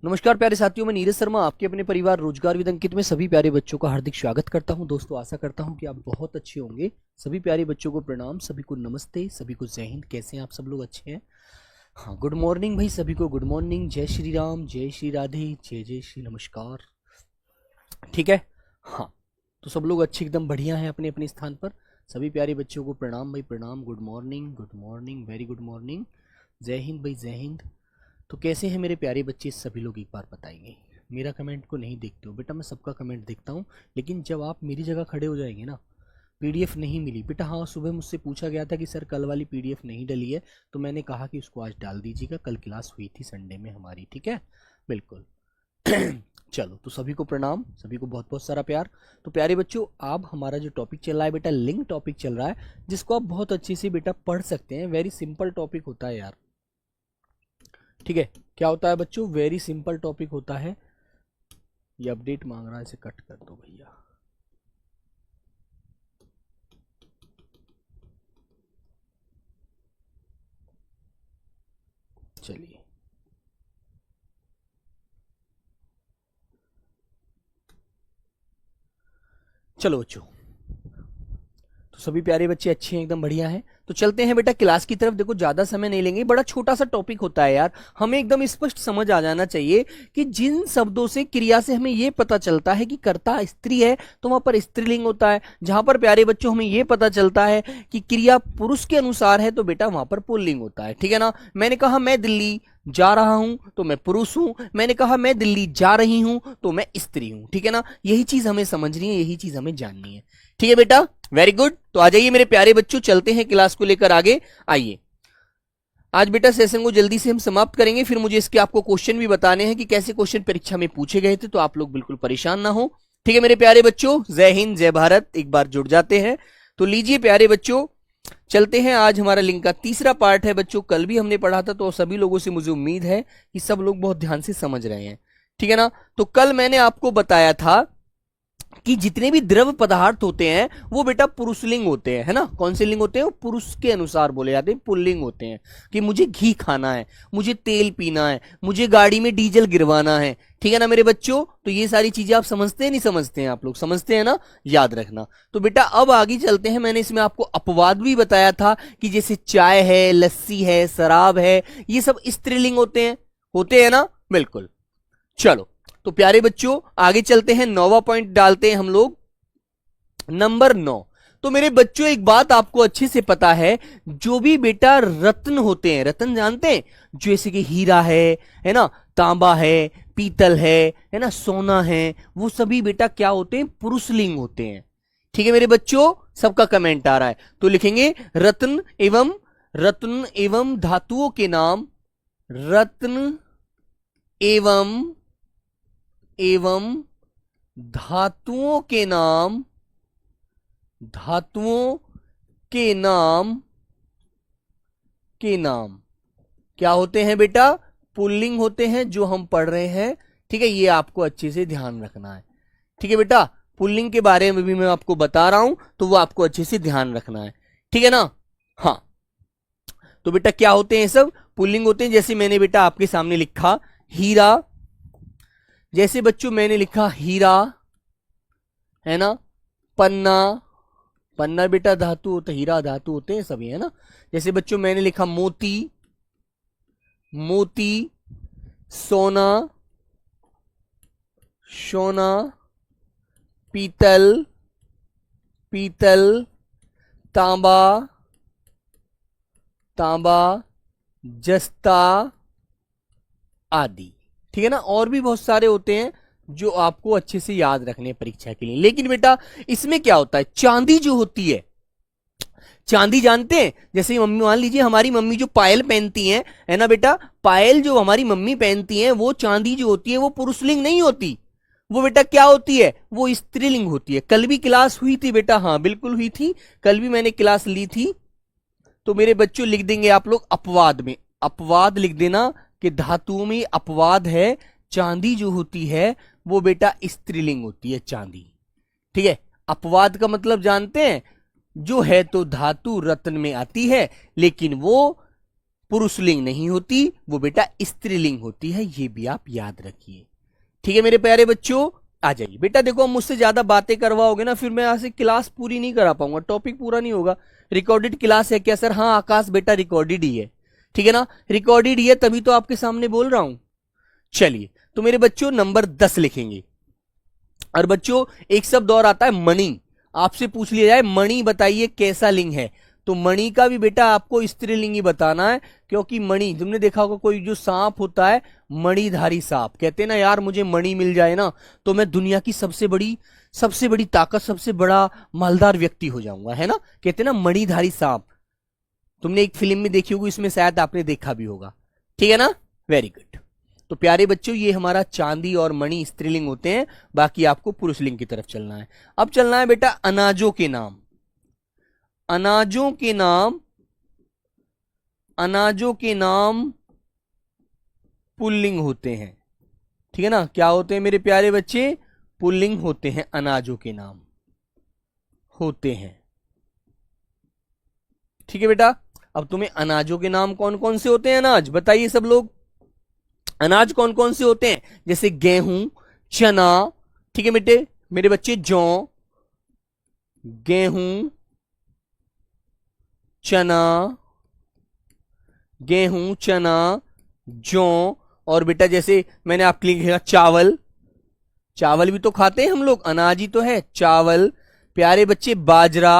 नमस्कार प्यारे साथियों, मैं नीरज शर्मा आपके अपने परिवार रोजगार विद अंकित में सभी प्यारे बच्चों का हार्दिक स्वागत करता हूं। दोस्तों, आशा करता हूं कि आप बहुत अच्छे होंगे। सभी प्यारे बच्चों को प्रणाम, सभी को नमस्ते, सभी को जय हिंद। कैसे हैं आप सब लोग? अच्छे हैं? हाँ, गुड मॉर्निंग भाई, सभी को गुड मॉर्निंग। जय श्री राम, जय श्री राधे, जय जय श्री नमस्कार। ठीक है। हाँ, तो सब लोग अच्छे एकदम बढ़िया हैं अपने अपने स्थान पर। सभी प्यारे बच्चों को प्रणाम भाई, प्रणाम। Good morning, good morning, very good morning. जय हिंद भाई, जय हिंद। तो कैसे हैं मेरे प्यारे बच्चे? सभी लोग एक बार बताएंगे। मेरा कमेंट को नहीं देखते हो बेटा? मैं सबका कमेंट देखता हूँ, लेकिन जब आप मेरी जगह खड़े हो जाएंगे ना, पीडीएफ नहीं मिली बेटा। हाँ, सुबह मुझसे पूछा गया था कि सर कल वाली पीडीएफ नहीं डली है, तो मैंने कहा कि उसको आज डाल दीजिएगा। कल क्लास हुई थी संडे में हमारी, ठीक है, बिल्कुल। चलो, तो सभी को प्रणाम, सभी को बहुत बहुत सारा प्यार। तो प्यारे बच्चों, अब हमारा जो टॉपिक चल रहा है बेटा, लिंक टॉपिक चल रहा है, जिसको आप बहुत अच्छे से बेटा पढ़ सकते हैं। वेरी सिंपल टॉपिक होता है यार, ठीक है। क्या होता है बच्चों? वेरी सिंपल टॉपिक होता है। ये अपडेट मांग रहा है, इसे कट कर दो भैया। चलिए, चलो बच्चों, तो सभी प्यारे बच्चे अच्छे हैं, एकदम बढ़िया हैं। तो चलते हैं बेटा क्लास की तरफ। देखो, ज्यादा समय नहीं लेंगे, बड़ा छोटा सा टॉपिक होता है यार। हमें एकदम स्पष्ट समझ आ जाना चाहिए कि जिन शब्दों से, क्रिया से हमें यह पता चलता है कि कर्ता स्त्री है, तो वहां पर स्त्रीलिंग होता है। जहां पर प्यारे बच्चों हमें यह पता चलता है कि क्रिया पुरुष के अनुसार है, तो बेटा वहां पर पुल्लिंग होता है। ठीक है ना? मैंने कहा मैं दिल्ली जा रहा हूं, तो मैं पुरुष हूं। मैंने कहा मैं दिल्ली जा रही हूं, तो मैं स्त्री हूं। ठीक है ना? यही चीज हमें समझनी है, यही चीज हमें जाननी है। ठीक है बेटा, वेरी गुड। तो आ जाइए मेरे प्यारे बच्चों, चलते हैं क्लास को लेकर आगे। आइए, आज बेटा सेशन को जल्दी से हम समाप्त करेंगे, फिर मुझे इसके आपको क्वेश्चन भी बताने हैं कि कैसे क्वेश्चन परीक्षा में पूछे गए थे, तो आप लोग बिल्कुल परेशान ना हो। ठीक है मेरे प्यारे बच्चों, जय हिंद, जय भारत। एक बार जुड़ जाते हैं। तो लीजिए प्यारे बच्चों, चलते हैं। आज हमारा लिंक का तीसरा पार्ट है बच्चों। कल भी हमने पढ़ा था, तो सभी लोगों से मुझे उम्मीद है कि सब लोग बहुत ध्यान से समझ रहे हैं। ठीक है ना? तो कल मैंने आपको बताया था कि जितने भी द्रव पदार्थ होते हैं वो बेटा पुरुषलिंग होते हैं, है ना? कौन से लिंग होते हैं? वो पुरुष के अनुसार बोले जाते हैं, पुल्लिंग होते हैं। कि मुझे घी खाना है, मुझे तेल पीना है, मुझे गाड़ी में डीजल गिरवाना है। ठीक है ना मेरे बच्चों? तो ये सारी चीजें आप समझते हैं, नहीं समझते हैं? आप लोग समझते हैं ना? याद रखना। तो बेटा अब आगे चलते हैं। मैंने इसमें आपको अपवाद भी बताया था कि जैसे चाय है, लस्सी है, शराब है, ये सब स्त्रीलिंग होते हैं ना? बिल्कुल। चलो, तो प्यारे बच्चों आगे चलते हैं। 9वां पॉइंट डालते हैं हम लोग, नंबर 9। तो मेरे बच्चों एक बात आपको अच्छे से पता है, जो भी बेटा रत्न होते हैं, रत्न जानते हैं? जैसे कि हीरा है ना, तांबा है, पीतल है ना, सोना है, वो सभी बेटा क्या होते हैं? पुरुषलिंग होते हैं। ठीक है मेरे बच्चों? सबका कमेंट आ रहा है, तो लिखेंगे रत्न एवं धातुओं के नाम, रत्न एवं धातुओं के नाम, धातुओं के नाम क्या होते हैं बेटा? पुल्लिंग होते हैं, जो हम पढ़ रहे हैं। ठीक है, ये आपको अच्छे से ध्यान रखना है। ठीक है बेटा, पुल्लिंग के बारे में भी मैं आपको बता रहा हूं, तो वो आपको अच्छे से ध्यान रखना है। ठीक है ना? हाँ, तो बेटा क्या होते हैं? सब पुल्लिंग होते हैं। जैसे मैंने बेटा आपके सामने लिखा हीरा, जैसे बच्चों मैंने लिखा हीरा, है ना, पन्ना, पन्ना बेटा धातु होता है, हीरा धातु होते हैं सभी, है ना? जैसे बच्चों मैंने लिखा मोती, सोना, पीतल, तांबा, जस्ता आदि। ठीक है ना? और भी बहुत सारे होते हैं जो आपको अच्छे से याद रखने हैं परीक्षा के लिए। लेकिन बेटा इसमें क्या होता है? चांदी जो होती है, चांदी जानते हैं? जैसे मम्मी, मान लीजिए हमारी मम्मी जो पायल पहनती हैं, है ना बेटा, पायल जो हमारी मम्मी पहनती हैं, वो चांदी जो होती है वो पुरुषलिंग नहीं होती। वो बेटा क्या होती है? वो स्त्रीलिंग होती है। कल भी क्लास हुई थी बेटा, हाँ बिल्कुल हुई थी, कल भी मैंने क्लास ली थी। तो मेरे बच्चों लिख देंगे आप लोग अपवाद में, अपवाद लिख देना कि धातुओं में अपवाद है। चांदी जो होती है वो बेटा स्त्रीलिंग होती है, चांदी। ठीक है? अपवाद का मतलब जानते हैं? जो है तो धातु रत्न में आती है, लेकिन वो पुरुषलिंग नहीं होती, वो बेटा स्त्रीलिंग होती है, ये भी आप याद रखिए। ठीक है मेरे प्यारे बच्चों, आ जाइए बेटा। देखो मुझसे ज्यादा बातें करवाओगे ना, फिर मैं यहाँ से क्लास पूरी नहीं करा पाऊंगा, टॉपिक पूरा नहीं होगा। रिकॉर्डेड क्लास है क्या सर? हाँ आकाश बेटा रिकॉर्डेड ही है, ठीक है ना, रिकॉर्डेड ही है, तभी तो आपके सामने बोल रहा हूं। चलिए तो मेरे बच्चों नंबर 10 लिखेंगे। और बच्चों एक शब्द और आता है मणि, आपसे पूछ लिया जाए मणि बताइए कैसा लिंग है, तो मणि का भी बेटा आपको स्त्रीलिंग ही बताना है, क्योंकि मणि तुमने देखा होगा कोई जो सांप होता है, मणिधारी सांप, कहते हैं ना यार मुझे मणि मिल जाए ना तो मैं दुनिया की सबसे बड़ी ताकत, सबसे बड़ा मालदार व्यक्ति हो जाऊंगा, है ना, कहते हैं ना मणिधारी सांप। तुमने एक फिल्म में देखी होगी, इसमें शायद आपने देखा भी होगा, ठीक है ना, वेरी गुड। तो प्यारे बच्चों ये हमारा चांदी और मणि स्त्रीलिंग होते हैं, बाकी आपको पुरुषलिंग की तरफ चलना है। अब चलना है बेटा अनाजों के नाम। अनाजों के नाम, अनाजों के नाम पुल्लिंग होते हैं, ठीक है ना, क्या होते हैं मेरे प्यारे बच्चे? पुल्लिंग होते हैं, अनाजों के नाम होते हैं, ठीक है बेटा। अब तुम्हें अनाजों के नाम कौन कौन से होते हैं, अनाज बताइए सब लोग, अनाज कौन कौन से होते हैं? जैसे गेहूं, चना, ठीक है बेटे मेरे बच्चे, जौ, गेहूं, चना, गेहूं, चना, जौ, और बेटा जैसे मैंने आपके लिए लिखा चावल, चावल भी तो खाते हैं हम लोग, अनाज ही तो है चावल। प्यारे बच्चे बाजरा,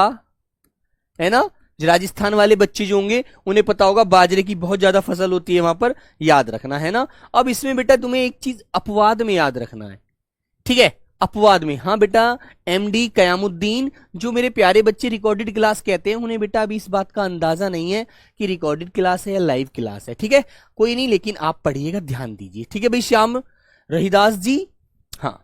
है ना, राजस्थान वाले बच्चे जो होंगे उन्हें पता होगा बाजरे की बहुत ज्यादा फसल होती है वहां पर, याद रखना है ना। अब इसमें बेटा तुम्हें एक चीज अपवाद में याद रखना है, ठीक है, अपवाद में, हाँ बेटा एमडी कयामुद्दीन, जो मेरे प्यारे बच्चे रिकॉर्डेड क्लास कहते हैं, उन्हें बेटा अभी इस बात का अंदाजा नहीं है कि रिकॉर्डेड क्लास है या लाइव क्लास है, ठीक है, कोई नहीं, लेकिन आप पढ़िएगा, ध्यान दीजिए, ठीक है भाई श्याम रहीदास जी। हाँ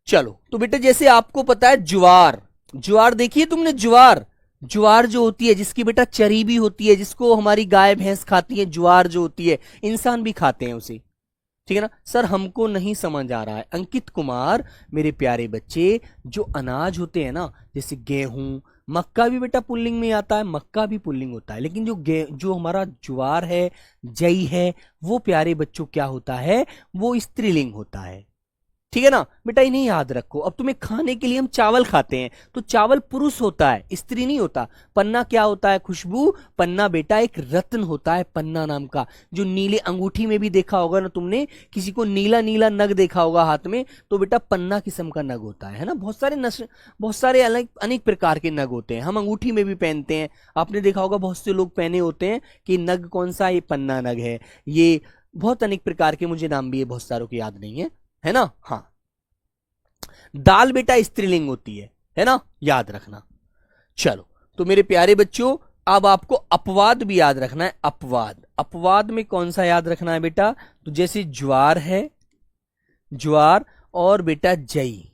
चलो तो बेटा जैसे आपको पता है ज्वार, ज्वार देखिए तुमने, ज्वार, ज्वार जो होती है जिसकी बेटा चरी भी होती है, जिसको हमारी गाय भैंस खाती है, ज्वार जो होती है इंसान भी खाते हैं उसे, ठीक है ना। सर हमको नहीं समझ आ रहा है अंकित कुमार, मेरे प्यारे बच्चे जो अनाज होते हैं ना, जैसे गेहूं, मक्का भी बेटा पुल्लिंग में आता है, मक्का भी पुल्लिंग होता है, लेकिन जो हमारा ज्वार है, जई है, वो प्यारे बच्चों क्या होता है, वो स्त्रीलिंग होता है, ठीक है ना बेटा, इन्हें याद रखो। अब तुम्हें खाने के लिए हम चावल खाते हैं, तो चावल पुरुष होता है, स्त्री नहीं होता। पन्ना क्या होता है खुशबू? पन्ना बेटा एक रत्न होता है, पन्ना नाम का, जो नीले अंगूठी में भी देखा होगा ना तुमने, किसी को नीला नीला नग देखा होगा हाथ में, तो बेटा पन्ना किस्म का नग होता है ना। बहुत सारे अलग अनेक प्रकार के नग होते हैं, हम अंगूठी में भी पहनते हैं, आपने देखा होगा बहुत से लोग पहने होते हैं कि नग कौन सा, ये पन्ना नग है, ये बहुत अनेक प्रकार के, मुझे नाम भी है बहुत सारों के याद नहीं है ना। हाँ दाल बेटा स्त्रीलिंग होती है ना, याद रखना। चलो तो मेरे प्यारे बच्चों अब आपको अपवाद भी याद रखना है, अपवाद, अपवाद में कौन सा याद रखना है बेटा? तो जैसे ज्वार है, ज्वार और बेटा जई,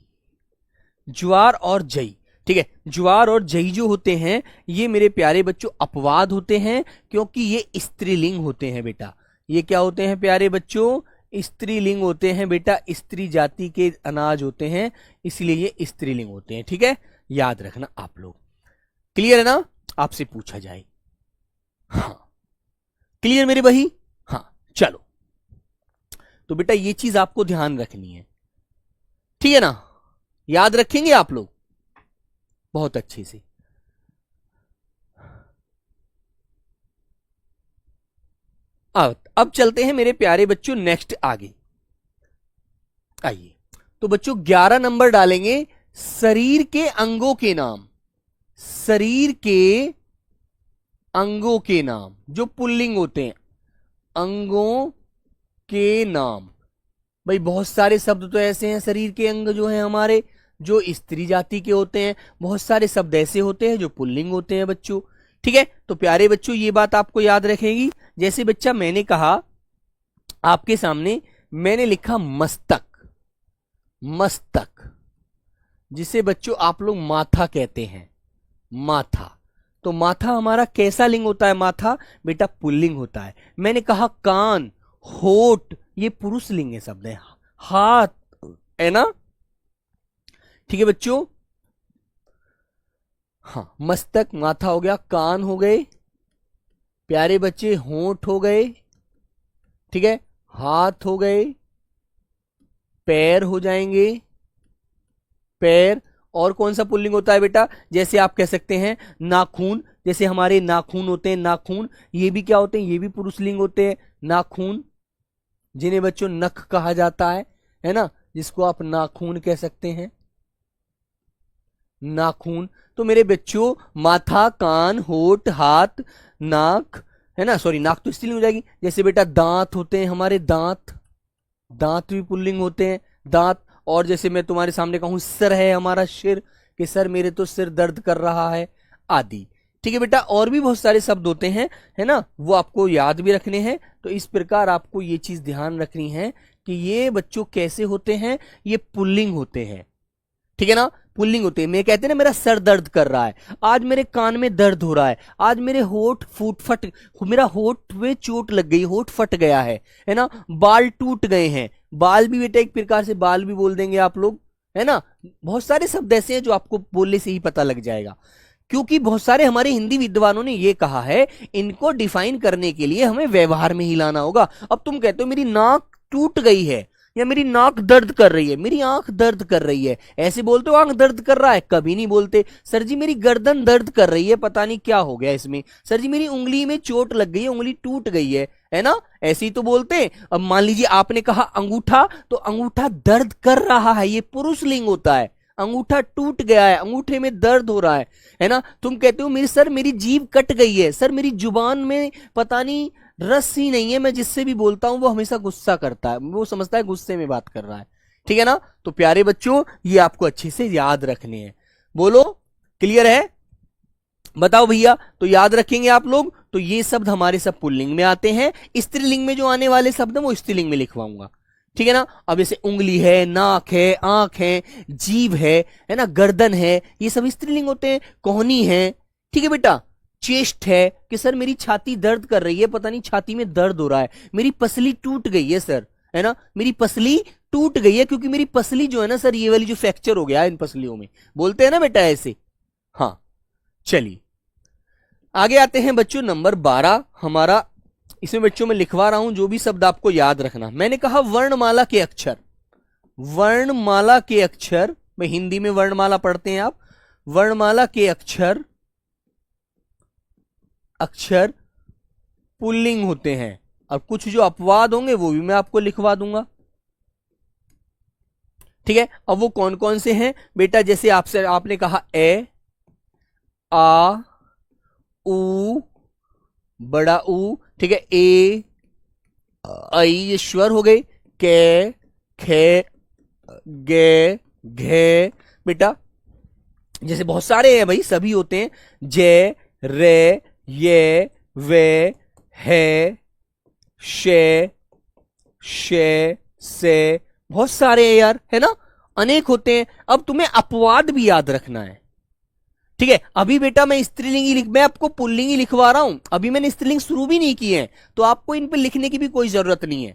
ज्वार और जई, ठीक है, ज्वार और जई जो होते हैं ये मेरे प्यारे बच्चों अपवाद होते हैं, क्योंकि ये स्त्रीलिंग होते हैं बेटा। ये क्या होते हैं प्यारे बच्चों? स्त्रीलिंग होते हैं बेटा, स्त्री जाति के अनाज होते हैं, इसलिए ये स्त्रीलिंग होते हैं, ठीक है, याद रखना आप लोग। क्लियर है ना? आपसे पूछा जाए, हाँ क्लियर मेरे भाई? हाँ चलो तो बेटा ये चीज आपको ध्यान रखनी है, ठीक है ना, याद रखेंगे आप लोग बहुत अच्छे से। अब चलते हैं मेरे प्यारे बच्चों नेक्स्ट आगे, आइए। तो बच्चों 11 नंबर डालेंगे शरीर के अंगों के नाम, शरीर के अंगों के नाम जो पुल्लिंग होते हैं, अंगों के नाम। भाई बहुत सारे शब्द तो ऐसे हैं शरीर के अंग जो हैं हमारे, जो स्त्री जाति के होते हैं, बहुत सारे शब्द ऐसे होते हैं जो पुल्लिंग होते हैं बच्चों, ठीक है। तो प्यारे बच्चों ये बात आपको याद रखेगी। जैसे बच्चा मैंने कहा आपके सामने, मैंने लिखा मस्तक, मस्तक जिसे बच्चों आप लोग माथा कहते हैं, माथा, तो माथा हमारा कैसा लिंग होता है? माथा बेटा पुल्लिंग होता है। मैंने कहा कान, होठ, ये पुरुष लिंग है शब्द है, हाथ, है ना, ठीक है बच्चों। हाँ मस्तक माथा हो गया, कान हो गए, प्यारे बच्चे होंठ हो गए, ठीक है, हाथ हो गए, पैर हो जाएंगे, पैर। और कौन सा पुल्लिंग होता है बेटा? जैसे आप कह सकते हैं नाखून, जैसे हमारे नाखून होते हैं, नाखून, ये भी क्या होते हैं? ये भी पुरुषलिंग होते हैं, नाखून, जिन्हें बच्चों नख कहा जाता है ना, जिसको आप नाखून कह सकते हैं, नाखून। तो मेरे बच्चों माथा, कान, होठ, हाथ, नाक, है ना, सॉरी नाक तो स्त्रीलिंग हो जाएगी। जैसे बेटा दांत होते हैं हमारे, दांत, दांत भी पुल्लिंग होते हैं, दांत। और जैसे मैं तुम्हारे सामने कहूं सर है हमारा, सिर, कि सर मेरे तो सिर दर्द कर रहा है, आदि। ठीक है बेटा, और भी बहुत सारे शब्द होते हैं, है ना, वो आपको याद भी रखने हैं। तो इस प्रकार आपको ये चीज ध्यान रखनी है कि ये बच्चों कैसे होते हैं, ये पुल्लिंग होते हैं, ठीक है ना, पुल्लिंग होते हैं। मैं कहते हैं ना मेरा सर दर्द कर रहा है, आज मेरे कान में दर्द हो रहा है, आज मेरे होठ फट, मेरा होठ में चोट लग गई, होठ फट गया है ना, बाल टूट गए हैं। बाल भी बेटा एक प्रकार से बाल भी बोल देंगे आप लोग, है ना। बहुत सारे शब्द ऐसे हैं जो आपको बोलने से ही पता लग जाएगा, क्योंकि बहुत सारे हमारे हिंदी विद्वानों ने ये कहा है, इनको डिफाइन करने के लिए हमें व्यवहार में ही लाना होगा। अब तुम कहते हो मेरी नाक टूट गई है, या मेरी नाक दर्द कर रही है, मेरी आंख दर्द कर रही है, ऐसे बोलते हो आंख दर्द कर रहा है? कभी नहीं बोलते। सर जी मेरी गर्दन दर्द कर रही है, पता नहीं क्या हो गया इसमें। सर जी मेरी उंगली में चोट लग गई है, उंगली टूट गई है ना, ऐसे ही तो बोलते हैं। अब मान लीजिए आपने कहा अंगूठा, तो अंगूठा दर्द कर रहा है, ये पुरुष लिंग होता है। अंगूठा टूट गया है, अंगूठे में दर्द हो रहा है ना। तुम कहते हो मेरी सर मेरी जीभ कट गई है, सर मेरी जुबान में पता नहीं रस ही नहीं है, मैं जिससे भी बोलता हूं वो हमेशा गुस्सा करता है, वो समझता है गुस्से में बात कर रहा है, ठीक है ना। तो प्यारे बच्चों ये आपको अच्छे से याद रखने हैं। बोलो क्लियर है? बताओ भैया। तो याद रखेंगे आप लोग। तो ये शब्द हमारे सब पुल्लिंग में आते हैं। स्त्रीलिंग में जो आने वाले शब्द है वो स्त्रीलिंग में लिखवाऊंगा, ठीक है ना। अब जैसे उंगली है, नाक है, आंख है, जीभ है ना, गर्दन है, ये सब स्त्रीलिंग होते हैं। कोहनी है, ठीक है बेटा। चेस्ट है कि सर मेरी छाती दर्द कर रही है, पता नहीं छाती में दर्द हो रहा है। मेरी पसली टूट गई है सर, है ना, मेरी पसली टूट गई है, क्योंकि मेरी पसली जो है ना सर, ये वाली जो फ्रैक्चर हो गया है इन पसलियों में, बोलते हैं ना बेटा ऐसे। हाँ चलिए आगे आते हैं बच्चों। नंबर 12 हमारा, इसमें बच्चों में लिखवा रहा हूं जो भी शब्द आपको याद रखना। मैंने कहा वर्णमाला के अक्षर, वर्णमाला के अक्षर में हिंदी में वर्णमाला पढ़ते हैं आप। वर्णमाला के अक्षर, अक्षर पुल्लिंग होते हैं, और कुछ जो अपवाद होंगे वो भी मैं आपको लिखवा दूंगा, ठीक है। अब वो कौन कौन से हैं बेटा? जैसे आपसे आपने कहा ए, आ, उ, बड़ा ऊ, ठीक है, ए, आई, ये स्वर हो गए, के, खे, गे, घे। बेटा जैसे बहुत सारे हैं भाई, सभी होते हैं, जे, रे, ये, वे, है, शे, से, बहुत सारे हैं यार, है ना, अनेक होते हैं। अब तुम्हें अपवाद भी याद रखना है, ठीक है। अभी बेटा मैं स्त्रीलिंग ही मैं आपको पुल्लिंग ही लिखवा रहा हूं, अभी मैंने स्त्रीलिंग शुरू भी नहीं की है, तो आपको इन पे लिखने की भी कोई जरूरत नहीं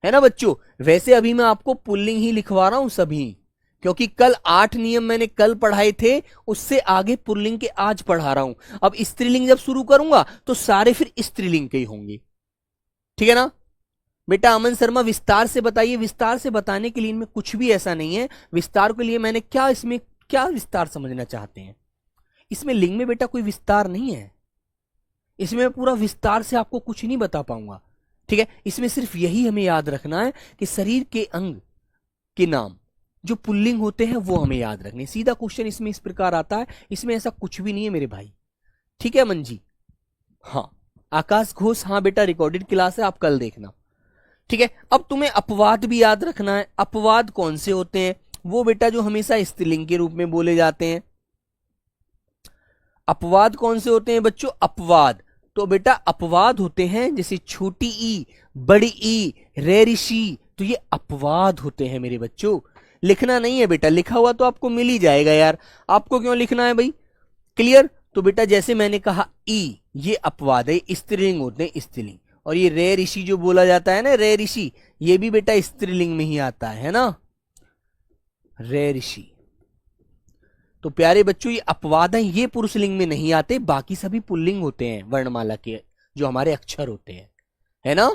है ना बच्चों। वैसे अभी मैं आपको पुल्लिंग ही लिखवा रहा हूं सभी, क्योंकि कल 8 नियम मैंने कल पढ़ाए थे, उससे आगे पुल्लिंग के आज पढ़ा रहा हूं। अब स्त्रीलिंग जब शुरू करूंगा तो सारे फिर स्त्रीलिंग के ही होंगे, ठीक है ना। बेटा अमन शर्मा विस्तार से बताइए। विस्तार से बताने के लिए इनमें कुछ भी ऐसा नहीं है। विस्तार के लिए मैंने क्या, इसमें क्या विस्तार समझना चाहते हैं? इसमें लिंग में बेटा कोई विस्तार नहीं है, इसमें मैं पूरा विस्तार से आपको कुछ नहीं बता पाऊंगा, ठीक है। इसमें सिर्फ यही हमें याद रखना है कि शरीर के अंग के नाम जो पुल्लिंग होते हैं वो हमें याद रखने। सीधा क्वेश्चन इसमें इस प्रकार आता है, इसमें ऐसा कुछ भी नहीं है मेरे भाई, ठीक है अमन जी। हाँ आकाश घोष, हाँ बेटा रिकॉर्डेड क्लास है, आप कल देखना, ठीक है। अब तुम्हें अपवाद भी याद रखना है। अपवाद कौन से होते हैं? वो बेटा जो हमेशा स्त्रीलिंग के रूप में बोले जाते हैं। अपवाद कौन से होते हैं बच्चों? अपवाद तो बेटा अपवाद होते हैं जैसे छोटी ई, बड़ी ई, रे ऋषि, तो ये अपवाद होते हैं मेरे बच्चों। लिखना नहीं है बेटा, लिखा हुआ तो आपको मिल ही जाएगा यार, आपको क्यों लिखना है भाई? क्लियर? तो बेटा जैसे मैंने कहा ई, ये अपवाद है, स्त्रीलिंग होते हैं, स्त्रीलिंग। और ये रे ऋषि जो बोला जाता है ना, रे ऋषि, ये भी बेटा स्त्रीलिंग में ही आता है ना, रे ऋषि। तो प्यारे बच्चों ये अपवाद हैं, ये पुरुषलिंग में नहीं आते, बाकी सभी पुल्लिंग होते हैं वर्णमाला के जो हमारे अक्षर होते हैं, है ना।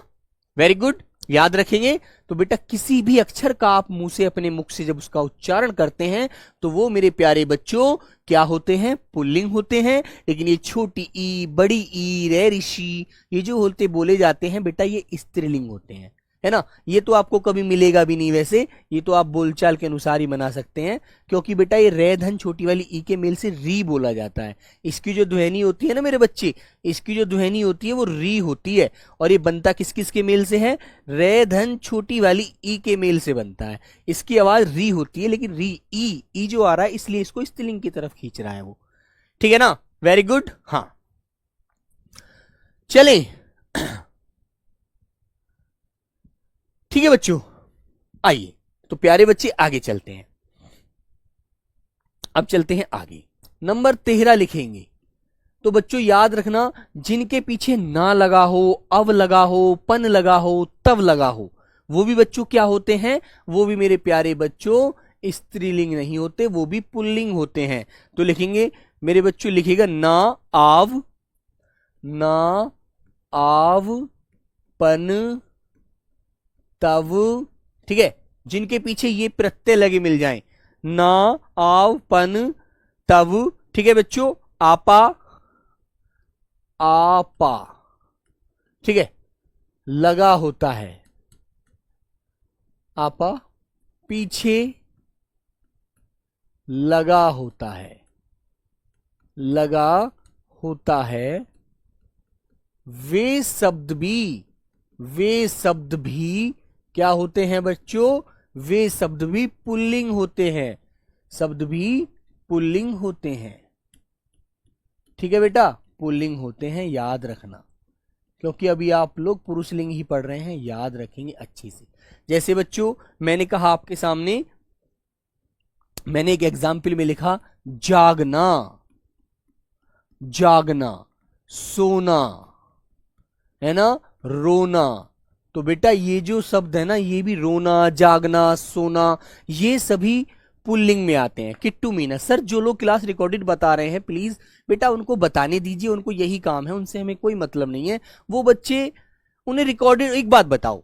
वेरी गुड, याद रखेंगे। तो बेटा किसी भी अक्षर का आप मुंह से, अपने मुख से जब उसका उच्चारण करते हैं तो वो मेरे प्यारे बच्चों क्या होते हैं, पुल्लिंग होते हैं। लेकिन ये छोटी ई, बड़ी ई, रे ऋषि, ये जो होते बोले जाते हैं बेटा, ये स्त्रीलिंग होते हैं, है ना। ये तो आपको कभी मिलेगा भी नहीं, वैसे ये तो आप बोलचाल के अनुसार ही बना सकते हैं, क्योंकि बेटा ये रे धन छोटी वाली ई के मेल से री बोला जाता है। इसकी जो ध्वनि होती है ना मेरे बच्चे, इसकी जो ध्वनि होती है वो री होती है। और ये बनता किस किस के मेल से है, रे धन छोटी वाली ई के मेल से बनता है। इसकी आवाज री होती है, लेकिन री ई जो आ रहा है इसलिए इसको स्त्रीलिंग की तरफ खींच रहा है वो, ठीक है ना। Very good. हाँ चले, ठीक है बच्चों, आइए तो प्यारे बच्चे आगे चलते हैं। अब चलते हैं आगे, नंबर 13 लिखेंगे। तो बच्चों याद रखना, जिनके पीछे ना लगा हो, अव लगा हो, पन लगा हो, तव लगा हो, वो भी बच्चों क्या होते हैं, वो भी मेरे प्यारे बच्चों स्त्रीलिंग नहीं होते, वो भी पुल्लिंग होते हैं। तो लिखेंगे मेरे बच्चों, लिखेगा ना आव, ना आव, पन, तव, ठीक है। जिनके पीछे ये प्रत्यय लगे मिल जाएं, ना आव, पन, तव, ठीक है बच्चों। आपा, आपा, ठीक है, लगा होता है, आपा पीछे लगा होता है, लगा होता है। वे शब्द भी क्या होते हैं बच्चों, वे शब्द भी पुल्लिंग होते हैं, शब्द भी पुल्लिंग होते हैं, ठीक है बेटा, पुल्लिंग होते हैं, याद रखना। क्योंकि अभी आप लोग पुरुषलिंग ही पढ़ रहे हैं, याद रखेंगे अच्छे से। जैसे बच्चों मैंने कहा आपके सामने, मैंने एक एग्जाम्पल में लिखा जागना, जागना, सोना, है ना, रोना। तो बेटा ये जो शब्द है ना, ये भी रोना, जागना, सोना, ये सभी पुल्लिंग में आते हैं। किट्टू मीना सर, जो लोग क्लास रिकॉर्डेड बता रहे हैं प्लीज बेटा उनको बताने दीजिए, उनको यही काम है, उनसे हमें कोई मतलब नहीं है। वो बच्चे, उन्हें रिकॉर्डेड, एक बात बताओ,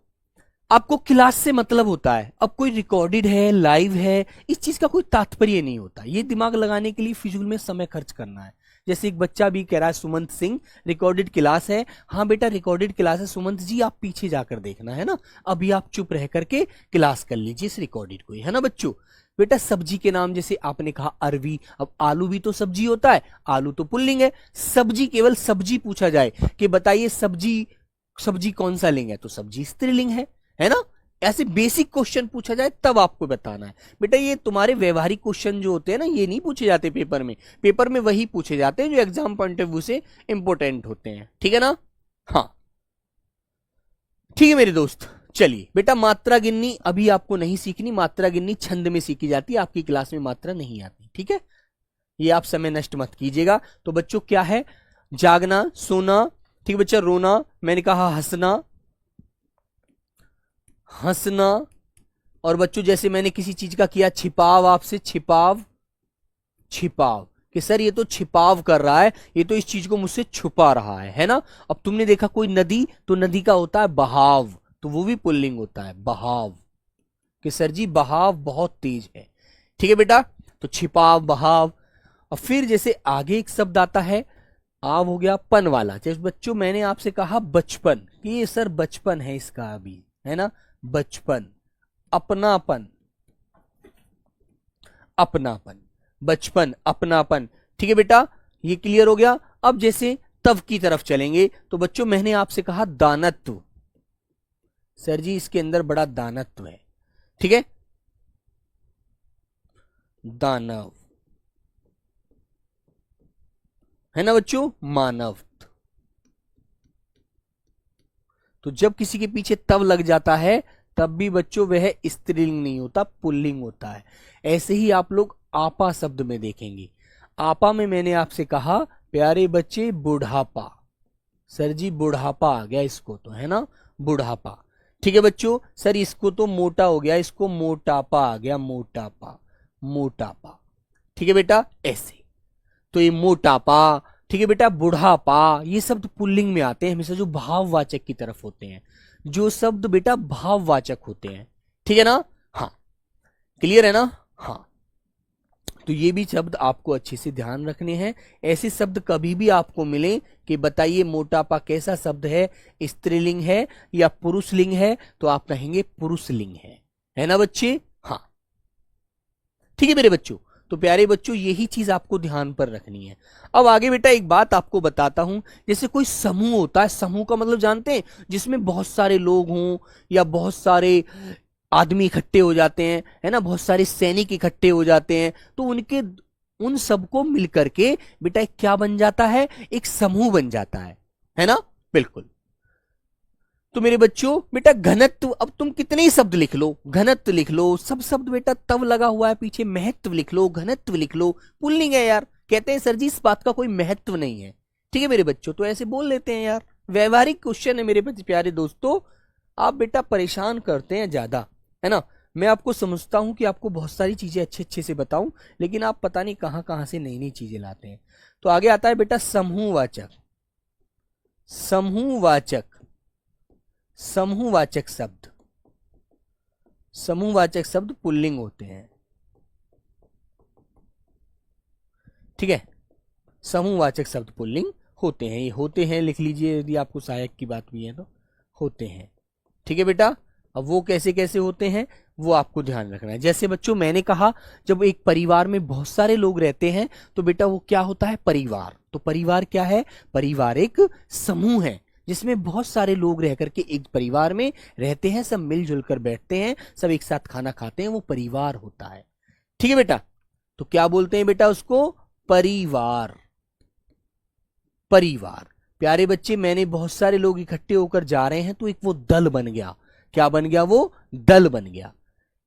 आपको क्लास से मतलब होता है, अब कोई रिकॉर्डेड है, लाइव है, इस चीज का कोई तात्पर्य नहीं होता। ये दिमाग लगाने के लिए फिजूल में समय खर्च करना है। जैसे एक बच्चा भी कह रहा है, सुमंत सिंह रिकॉर्डेड क्लास है। हाँ बेटा रिकॉर्डेड क्लास है सुमंत जी, आप पीछे जाकर देखना, है ना। अभी आप चुप रह करके क्लास कर लीजिए इस रिकॉर्डेड को, है ना बच्चों। बेटा सब्जी के नाम, जैसे आपने कहा अरवी, अब आलू भी तो सब्जी होता है, आलू तो पुल्लिंग है। सब्जी, केवल सब्जी पूछा जाए कि बताइए सब्जी, सब्जी कौन सा लिंग है, तो सब्जी स्त्रीलिंग है ना। ऐसे बेसिक क्वेश्चन पूछा जाए तब आपको बताना है बेटा। ये तुम्हारे व्यवहारिक क्वेश्चन जो होते हैं ना, ये नहीं पूछे जाते पेपर में। पेपर में वही पूछे जाते हैं जो एग्जाम पॉइंट ऑफ व्यू से इंपॉर्टेंट होते हैं, ठीक है ना। हाँ ठीक है मेरे दोस्त, चलिए बेटा मात्रा गिननी अभी आपको नहीं सीखनी, मात्रा गिननी छंद में सीखी जाती है, आपकी क्लास में मात्रा नहीं आती, ठीक है। ये आप समय नष्ट मत कीजिएगा। तो बच्चों क्या है, जागना, सोना, ठीक है बच्चा, रोना, मैंने कहा हंसना, हंसना। और बच्चों जैसे मैंने किसी चीज का किया छिपाव, आपसे छिपाव, छिपाव, कि सर ये तो छिपाव कर रहा है, ये तो इस चीज को मुझसे छुपा रहा है ना। अब तुमने देखा कोई नदी, तो नदी का होता है बहाव, तो वो भी पुल्लिंग होता है, बहाव, कि सर जी बहाव बहुत तेज है, ठीक है बेटा। तो छिपाव, बहाव। और फिर जैसे आगे एक शब्द आता है, आव हो गया पन वाला। जैसे बच्चों मैंने आपसे कहा बचपन, कि ये सर बचपन है इसका अभी, है ना, बचपन। अपनापन, अपनापन, बचपन, अपनापन, ठीक है बेटा, ये क्लियर हो गया। अब जैसे तव की तरफ चलेंगे, तो बच्चों मैंने आपसे कहा दानत्व, सर जी इसके अंदर बड़ा दानत्व है, ठीक है, दानव, है ना बच्चों, मानव। तो जब किसी के पीछे तव लग जाता है तब भी बच्चों वह स्त्रीलिंग नहीं होता, पुल्लिंग होता है। ऐसे ही आप लोग आपा शब्द में देखेंगे। आपा में मैंने आपसे कहा प्यारे बच्चे बुढ़ापा, सर जी बुढ़ापा आ गया इसको तो, है ना, बुढ़ापा, ठीक है बच्चों। सर इसको तो मोटा हो गया, इसको मोटापा आ गया, मोटापा, मोटापा, ठीक है बेटा, ऐसे। तो ये मोटापा, ठीक है बेटा, बुढ़ापा, ये शब्द पुल्लिंग में आते हैं हमेशा, जो भाववाचक की तरफ होते हैं, जो शब्द बेटा भाववाचक होते हैं। ठीक है ना? हाँ, क्लियर है ना? हाँ, तो ये भी शब्द आपको अच्छे से ध्यान रखने हैं। ऐसे शब्द कभी भी आपको मिले कि बताइए मोटापा कैसा शब्द है, स्त्रीलिंग है या पुरुषलिंग है, तो आप कहेंगे पुरुषलिंग है ना बच्चे? हाँ, ठीक है मेरे बच्चों। तो प्यारे बच्चों, यही चीज आपको ध्यान पर रखनी है। अब आगे बेटा एक बात आपको बताता हूं, जैसे कोई समूह होता है, समूह का मतलब जानते हैं, जिसमें बहुत सारे लोग हों या बहुत सारे आदमी इकट्ठे हो जाते हैं, है ना, बहुत सारे सैनिक इकट्ठे हो जाते हैं, तो उन सबको मिलकर के बेटा एक क्या बन जाता है, एक समूह बन जाता है ना? बिल्कुल। तो मेरे बच्चों बेटा घनत्व, अब तुम कितने ही शब्द लिख लो, घनत्व लिख लो, सब शब्द बेटा तब लगा हुआ है पीछे, महत्व लिख लो, घनत्व लिख लो, पुल्लिंग है यार, कहते हैं सर जी इस बात का कोई महत्व नहीं है। ठीक है मेरे बच्चों, तो ऐसे बोल लेते हैं यार, व्यवहारिक क्वेश्चन है मेरे प्यारे दोस्तों। आप बेटा परेशान करते हैं ज्यादा, है ना? मैं आपको समझता हूं कि आपको बहुत सारी चीजें अच्छे अच्छे से बताऊं, लेकिन आप पता नहीं कहां कहां से नई नई चीजें लाते हैं। तो आगे आता है बेटा समूहवाचक। समूहवाचक, समूहवाचक शब्द, समूहवाचक शब्द पुल्लिंग होते हैं। ठीक है, समूहवाचक शब्द पुल्लिंग होते हैं, ये होते हैं लिख लीजिए, यदि आपको सहायक की बात भी है तो होते हैं। ठीक है बेटा, अब वो कैसे कैसे होते हैं वो आपको ध्यान रखना है। जैसे बच्चों मैंने कहा, जब एक परिवार में बहुत सारे लोग रहते हैं तो बेटा वो क्या होता है, परिवार। तो परिवार क्या है, परिवार एक समूह है जिसमें बहुत सारे लोग रह करके एक परिवार में रहते हैं, सब मिलजुल कर बैठते हैं, सब एक साथ खाना खाते हैं, वो परिवार होता है। ठीक है बेटा, तो क्या बोलते हैं बेटा उसको, परिवार। परिवार। प्यारे बच्चे, मैंने बहुत सारे लोग इकट्ठे होकर जा रहे हैं तो एक वो दल बन गया, क्या बन गया, वो दल बन गया।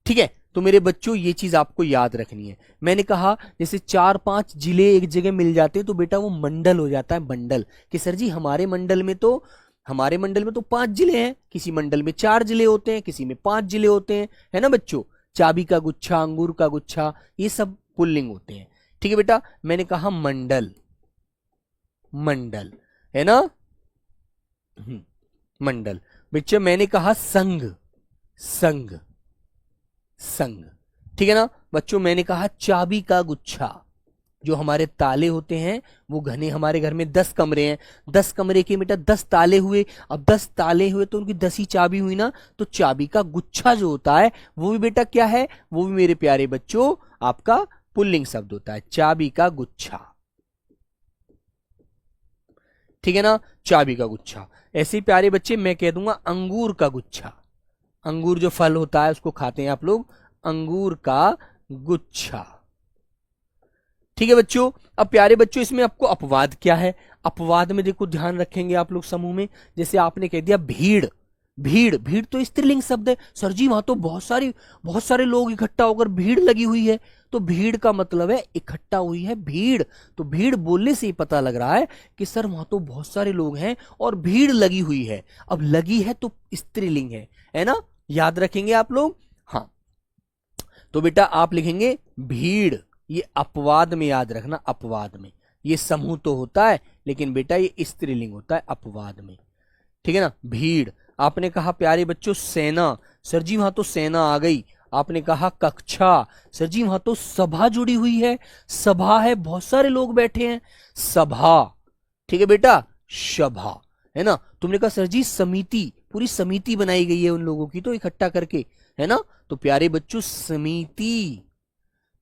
ठीक है, तो मेरे बच्चों ये चीज आपको याद रखनी है। मैंने कहा जैसे 4-5 जिले एक जगह मिल जाते हैं तो बेटा वो मंडल हो जाता है, मंडल। कि सर जी हमारे मंडल में तो 5 जिले हैं, किसी मंडल में 4 जिले होते हैं, किसी में 5 जिले होते हैं, है ना बच्चों? चाबी का गुच्छा, अंगूर का गुच्छा, ये सब पुल्लिंग होते हैं। ठीक है बेटा, मैंने कहा मंडल, मंडल, है ना? मंडल। बच्चे मैंने कहा संघ, संघ, संघ। ठीक है ना बच्चों, मैंने कहा चाबी का गुच्छा, जो हमारे ताले होते हैं वो घने, हमारे घर में 10 कमरे हैं, 10 कमरे के बेटा 10 ताले हुए, अब 10 ताले हुए तो उनकी 10 ही चाबी हुई ना, तो चाबी का गुच्छा जो होता है वो भी बेटा क्या है, वो भी मेरे प्यारे बच्चों आपका पुल्लिंग शब्द होता है, चाबी का गुच्छा। ठीक है ना, चाबी का गुच्छा। ऐसे ही प्यारे बच्चे मैं कह दूंगा अंगूर का गुच्छा, अंगूर जो फल होता है उसको खाते हैं आप लोग, अंगूर का गुच्छा। ठीक है बच्चों, अब प्यारे बच्चों इसमें आपको अपवाद क्या है, अपवाद में देखो ध्यान रखेंगे आप लोग समूह में, जैसे आपने कह दिया भीड़, भीड़, भीड़ तो स्त्रीलिंग शब्द है, सर जी वहां तो बहुत सारे लोग इकट्ठा होकर भीड़ लगी हुई है, तो भीड़ का मतलब है इकट्ठा हुई है भीड़, तो भीड़ बोलने से ही पता लग रहा है कि सर वहां तो बहुत सारे लोग हैं और भीड़ लगी हुई है। अब लगी है तो स्त्रीलिंग है ना, याद रखेंगे आप लोग। हाँ, तो बेटा आप लिखेंगे भीड़, ये अपवाद में याद रखना, अपवाद में, ये समूह तो होता है लेकिन बेटा ये स्त्रीलिंग होता है अपवाद में। ठीक है ना, भीड़। आपने कहा प्यारे बच्चों सेना, सर जी वहां तो सेना आ गई। आपने कहा कक्षा, सर जी वहां तो सभा जुड़ी हुई है, सभा है, बहुत सारे लोग बैठे हैं, सभा। ठीक है बेटा, सभा, है ना? तुमने कहा सर जी समिति, पूरी समिति बनाई गई है उन लोगों की तो इकट्ठा करके, है ना? तो प्यारे बच्चों समिति,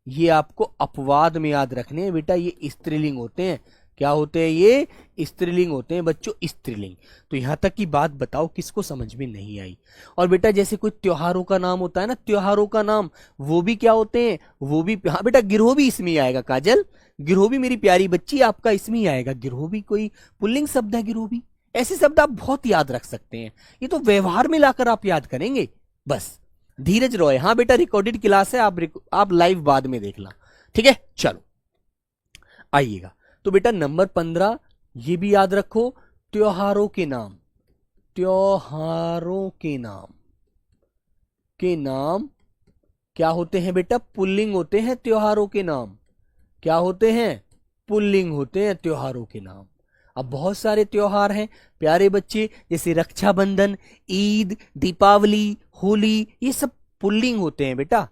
ये आपको अपवाद में याद रखने हैं बेटा, ये स्त्रीलिंग होते हैं। क्या होते हैं ये, स्त्रीलिंग होते हैं बच्चों, स्त्रीलिंग। तो यहां तक की बात बताओ किसको समझ में नहीं आई। और बेटा जैसे कोई त्योहारों का नाम होता है ना, त्योहारों का नाम, वो भी क्या होते हैं, वो भी, हाँ बेटा गिरोह भी इसमें ही आएगा, काजल गिरोह भी मेरी प्यारी बच्ची आपका इसमें ही आएगा, गिरोह भी कोई पुल्लिंग शब्द है, गिरोह भी। ऐसे शब्द आप बहुत याद रख सकते हैं, ये तो व्यवहार में लाकर आप याद करेंगे, बस धीरज रॉय। हाँ बेटा रिकॉर्डेड क्लास है, आप लाइव बाद में देखना। ठीक है, चलो आइएगा। तो बेटा नंबर 15 ये भी याद रखो, त्योहारों के नाम, त्योहारों के नाम, के नाम क्या होते हैं बेटा, पुल्लिंग होते हैं। त्योहारों के नाम क्या होते हैं, पुल्लिंग होते हैं त्योहारों के नाम। अब बहुत सारे त्योहार हैं प्यारे बच्चे, जैसे रक्षाबंधन, ईद, दीपावली, होली, ये सब पुल्लिंग होते हैं बेटा।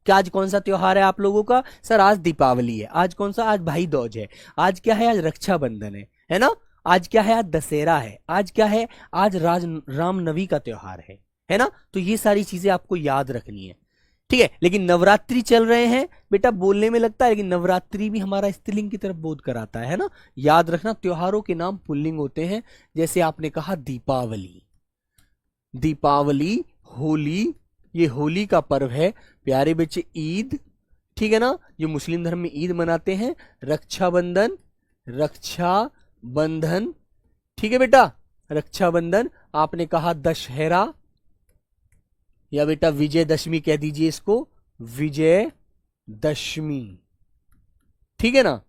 क्या आज कौन सा त्योहार है आप लोगों का? सर आज दीपावली है। आज कौन सा? आज भाई दूज है। आज क्या है? आज रक्षाबंधन है ना? आज क्या है? आज दशहरा है। आज क्या है? आज रामनवमी का त्योहार है ना? तो ये सारी चीजें आपको याद रखनी है, ठीक है। लेकिन नवरात्रि चल रहे हैं बेटा, बोलने में लगता है लेकिन नवरात्रि भी हमारा स्त्रीलिंग की तरफ बोध कराता है ना? याद रखना त्योहारों के नाम पुल्लिंग होते हैं। जैसे आपने कहा दीपावली, दीपावली, होली, ये होली का पर्व है प्यारे बच्चे। ईद, ठीक है ना, जो मुस्लिम धर्म में ईद मनाते हैं। रक्षाबंधन, रक्षाबंधन, ठीक है बेटा, रक्षाबंधन। आपने कहा दशहरा, या बेटा विजयदशमी कह दीजिए इसको, विजयदशमी, ठीक है ना,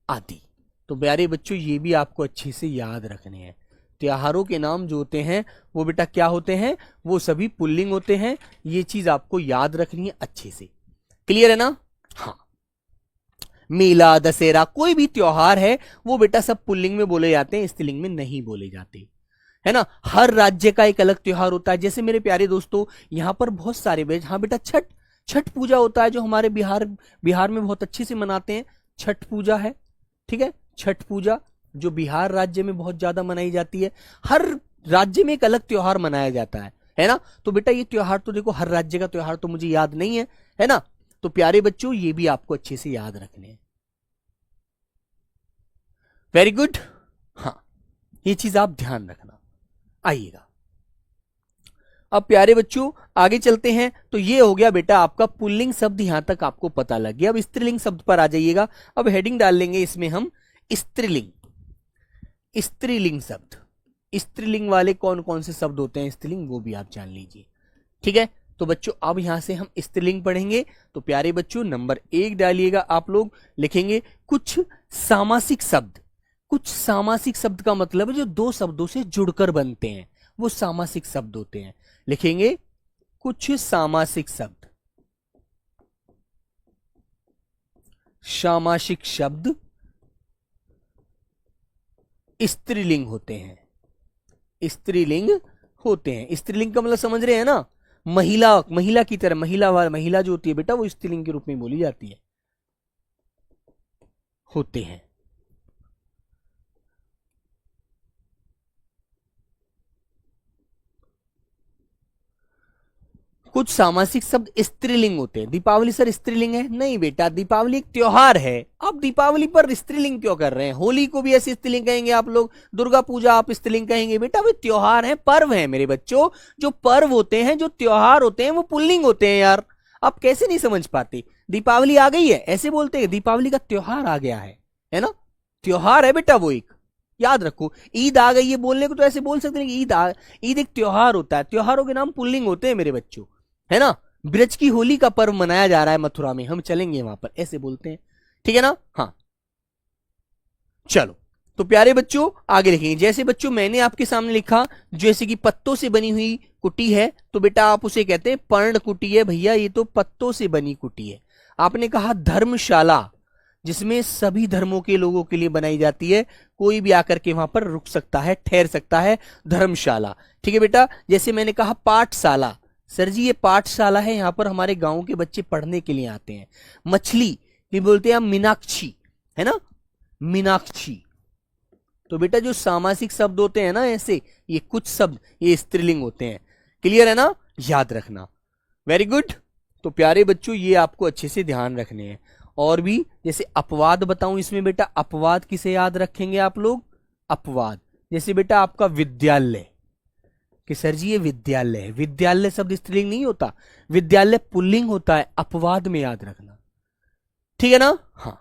आदि। तो प्यारे बच्चों ये भी आपको अच्छे से याद रखने हैं। त्योहारों के नाम जो होते हैं वो बेटा क्या होते हैं? वो सभी पुल्लिंग होते हैं। ये चीज आपको याद रखनी है अच्छे से। क्लियर है ना? हाँ, मेला, दशहरा, कोई भी त्योहार है वो बेटा सब पुल्लिंग में बोले जाते हैं, स्त्रीलिंग में नहीं बोले जाते, है ना? हर राज्य का एक अलग त्योहार होता है। जैसे मेरे प्यारे दोस्तों यहाँ पर बहुत सारे बेज, हाँ बेटा छठ पूजा होता है जो हमारे बिहार में बहुत अच्छे से मनाते हैं। छठ पूजा है, ठीक है, छठ पूजा जो बिहार राज्य में बहुत ज्यादा मनाई जाती है। हर राज्य में एक अलग त्योहार मनाया जाता है ना? तो बेटा ये त्योहार तो देखो, हर राज्य का त्योहार तो मुझे याद नहीं है ना? तो प्यारे बच्चों ये भी आपको अच्छे से याद रखने हैं। Very good. हाँ, ये चीज आप ध्यान रखना। आइएगा अब प्यारे बच्चों आगे चलते हैं। तो ये हो गया बेटा आपका पुल्लिंग शब्द, यहां तक आपको पता लग गया। अब स्त्रीलिंग शब्द पर आ जाइएगा। अब हेडिंग डाल लेंगे इसमें हम स्त्रीलिंग। स्त्रीलिंग शब्द, स्त्रीलिंग वाले कौन कौन से शब्द होते हैं स्त्रीलिंग, वो भी आप जान लीजिए, ठीक है। तो बच्चों अब यहां से हम स्त्रीलिंग पढ़ेंगे। तो प्यारे बच्चों नंबर 1 डालिएगा, आप लोग लिखेंगे कुछ सामासिक शब्द। कुछ सामासिक शब्द का मतलब है जो दो शब्दों से जुड़कर बनते हैं, वो सामासिक शब्द होते हैं। लिखेंगे कुछ सामासिक शब्द। सामासिक शब्द स्त्रीलिंग होते हैं। स्त्रीलिंग होते हैं। स्त्रीलिंग का मतलब समझ रहे हैं ना? महिला की तरह, महिला जो होती है बेटा वो स्त्रीलिंग के रूप में बोली जाती है, होते हैं। कुछ सामासिक शब्द स्त्रीलिंग होते हैं। दीपावली सर स्त्रीलिंग है? नहीं बेटा, दीपावली एक त्योहार है। आप दीपावली पर स्त्रीलिंग क्यों कर रहे हैं? होली को भी ऐसे स्त्रीलिंग कहेंगे आप लोग, दुर्गा पूजा आप स्त्रीलिंग कहेंगे। बेटा वे त्योहार है, पर्व है मेरे बच्चों। जो पर्व होते हैं, जो त्योहार होते हैं वो पुल्लिंग होते हैं यार। आप कैसे नहीं समझ पाते? दीपावली आ गई है ऐसे बोलते हैं, दीपावली का त्योहार आ गया है ना? त्योहार है बेटा वो एक, याद रखो। ईद आ गई है बोलने को तो ऐसे बोल सकते हैं कि ईद एक त्योहार होता है। त्योहारों के नाम पुल्लिंग होते हैं मेरे बच्चों, है ना? ब्रज की होली का पर्व मनाया जा रहा है मथुरा में, हम चलेंगे वहां पर, ऐसे बोलते हैं, ठीक है ना? हाँ चलो, तो प्यारे बच्चों आगे लिखेंगे। जैसे बच्चों मैंने आपके सामने लिखा, जैसे कि पत्तों से बनी हुई कुटी है, तो बेटा आप उसे कहते हैं पर्ण कुटी है। भैया ये तो पत्तों से बनी कुटी है। आपने कहा धर्मशाला, जिसमें सभी धर्मों के लोगों के लिए बनाई जाती है, कोई भी आकर के वहां पर रुक सकता है, ठहर सकता है, धर्मशाला, ठीक है बेटा। जैसे मैंने कहा पाठशाला, सर जी ये पाठशाला है, यहां पर हमारे गांव के बच्चे पढ़ने के लिए आते हैं। मछली भी बोलते हैं मीनाक्षी, है ना? मीनाक्षी। तो बेटा जो सामासिक शब्द होते हैं ना ऐसे, ये कुछ शब्द ये स्त्रीलिंग होते हैं। क्लियर है ना? याद रखना। Very good. तो प्यारे बच्चों ये आपको अच्छे से ध्यान रखने हैं। और भी जैसे अपवाद बताऊं इसमें बेटा, अपवाद किसे याद रखेंगे आप लोग? अपवाद जैसे बेटा आपका विद्यालय, कि सर जी ये विद्यालय है। विद्यालय शब्द स्त्रीलिंग नहीं होता, विद्यालय पुल्लिंग होता है। अपवाद में याद रखना, ठीक है ना? हाँ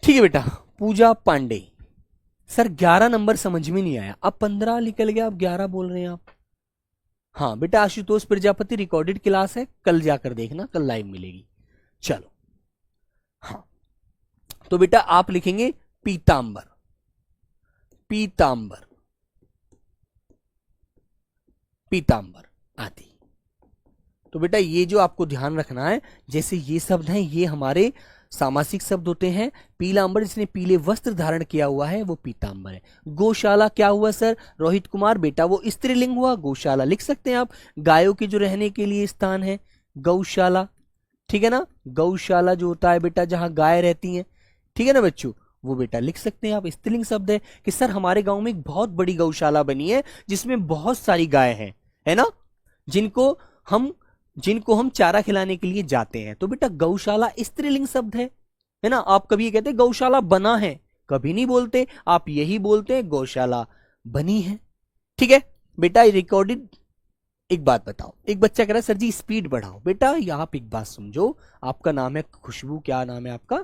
ठीक है बेटा। पूजा पांडे, सर 11 नंबर समझ में नहीं आया, अब 15 निकल गया, अब 11 बोल रहे हैं आप। हाँ बेटा आशुतोष प्रजापति रिकॉर्डेड क्लास है, कल जाकर देखना, कल लाइव मिलेगी। चलो हाँ, तो बेटा आप लिखेंगे पीतांबर। पीतांबर, पीतांबर आदि। तो बेटा ये जो आपको ध्यान रखना है, जैसे ये शब्द हैं ये हमारे सामासिक शब्द होते हैं। पीला अंबर, जिसने पीले वस्त्र धारण किया हुआ है वो पीतांबर है। गौशाला क्या हुआ सर? रोहित कुमार बेटा वो स्त्रीलिंग हुआ, गौशाला लिख सकते हैं आप। गायों के जो रहने के लिए स्थान है गौशाला, ठीक है ना। गौशाला जो होता है बेटा जहां गाय रहती हैं, ठीक है ना बच्चों, वो बेटा लिख सकते हैं आप। स्त्रीलिंग शब्द है कि सर हमारे गांव में एक बहुत बड़ी गौशाला बनी है जिसमें बहुत सारी गाय हैं, है ना, जिनको हम चारा खिलाने के लिए जाते हैं। तो बेटा गौशाला स्त्रीलिंग शब्द है ना। आप कभी ये कहते हैं गौशाला बना है, कभी नहीं बोलते, आप यही बोलते हैं गौशाला बनी है, ठीक है बेटा। रिकॉर्डेड। एक बात बताओ, एक बच्चा कह रहा है सर जी स्पीड बढ़ाओ। बेटा या आप एक बात समझो, आपका नाम है खुशबू, क्या नाम है आपका?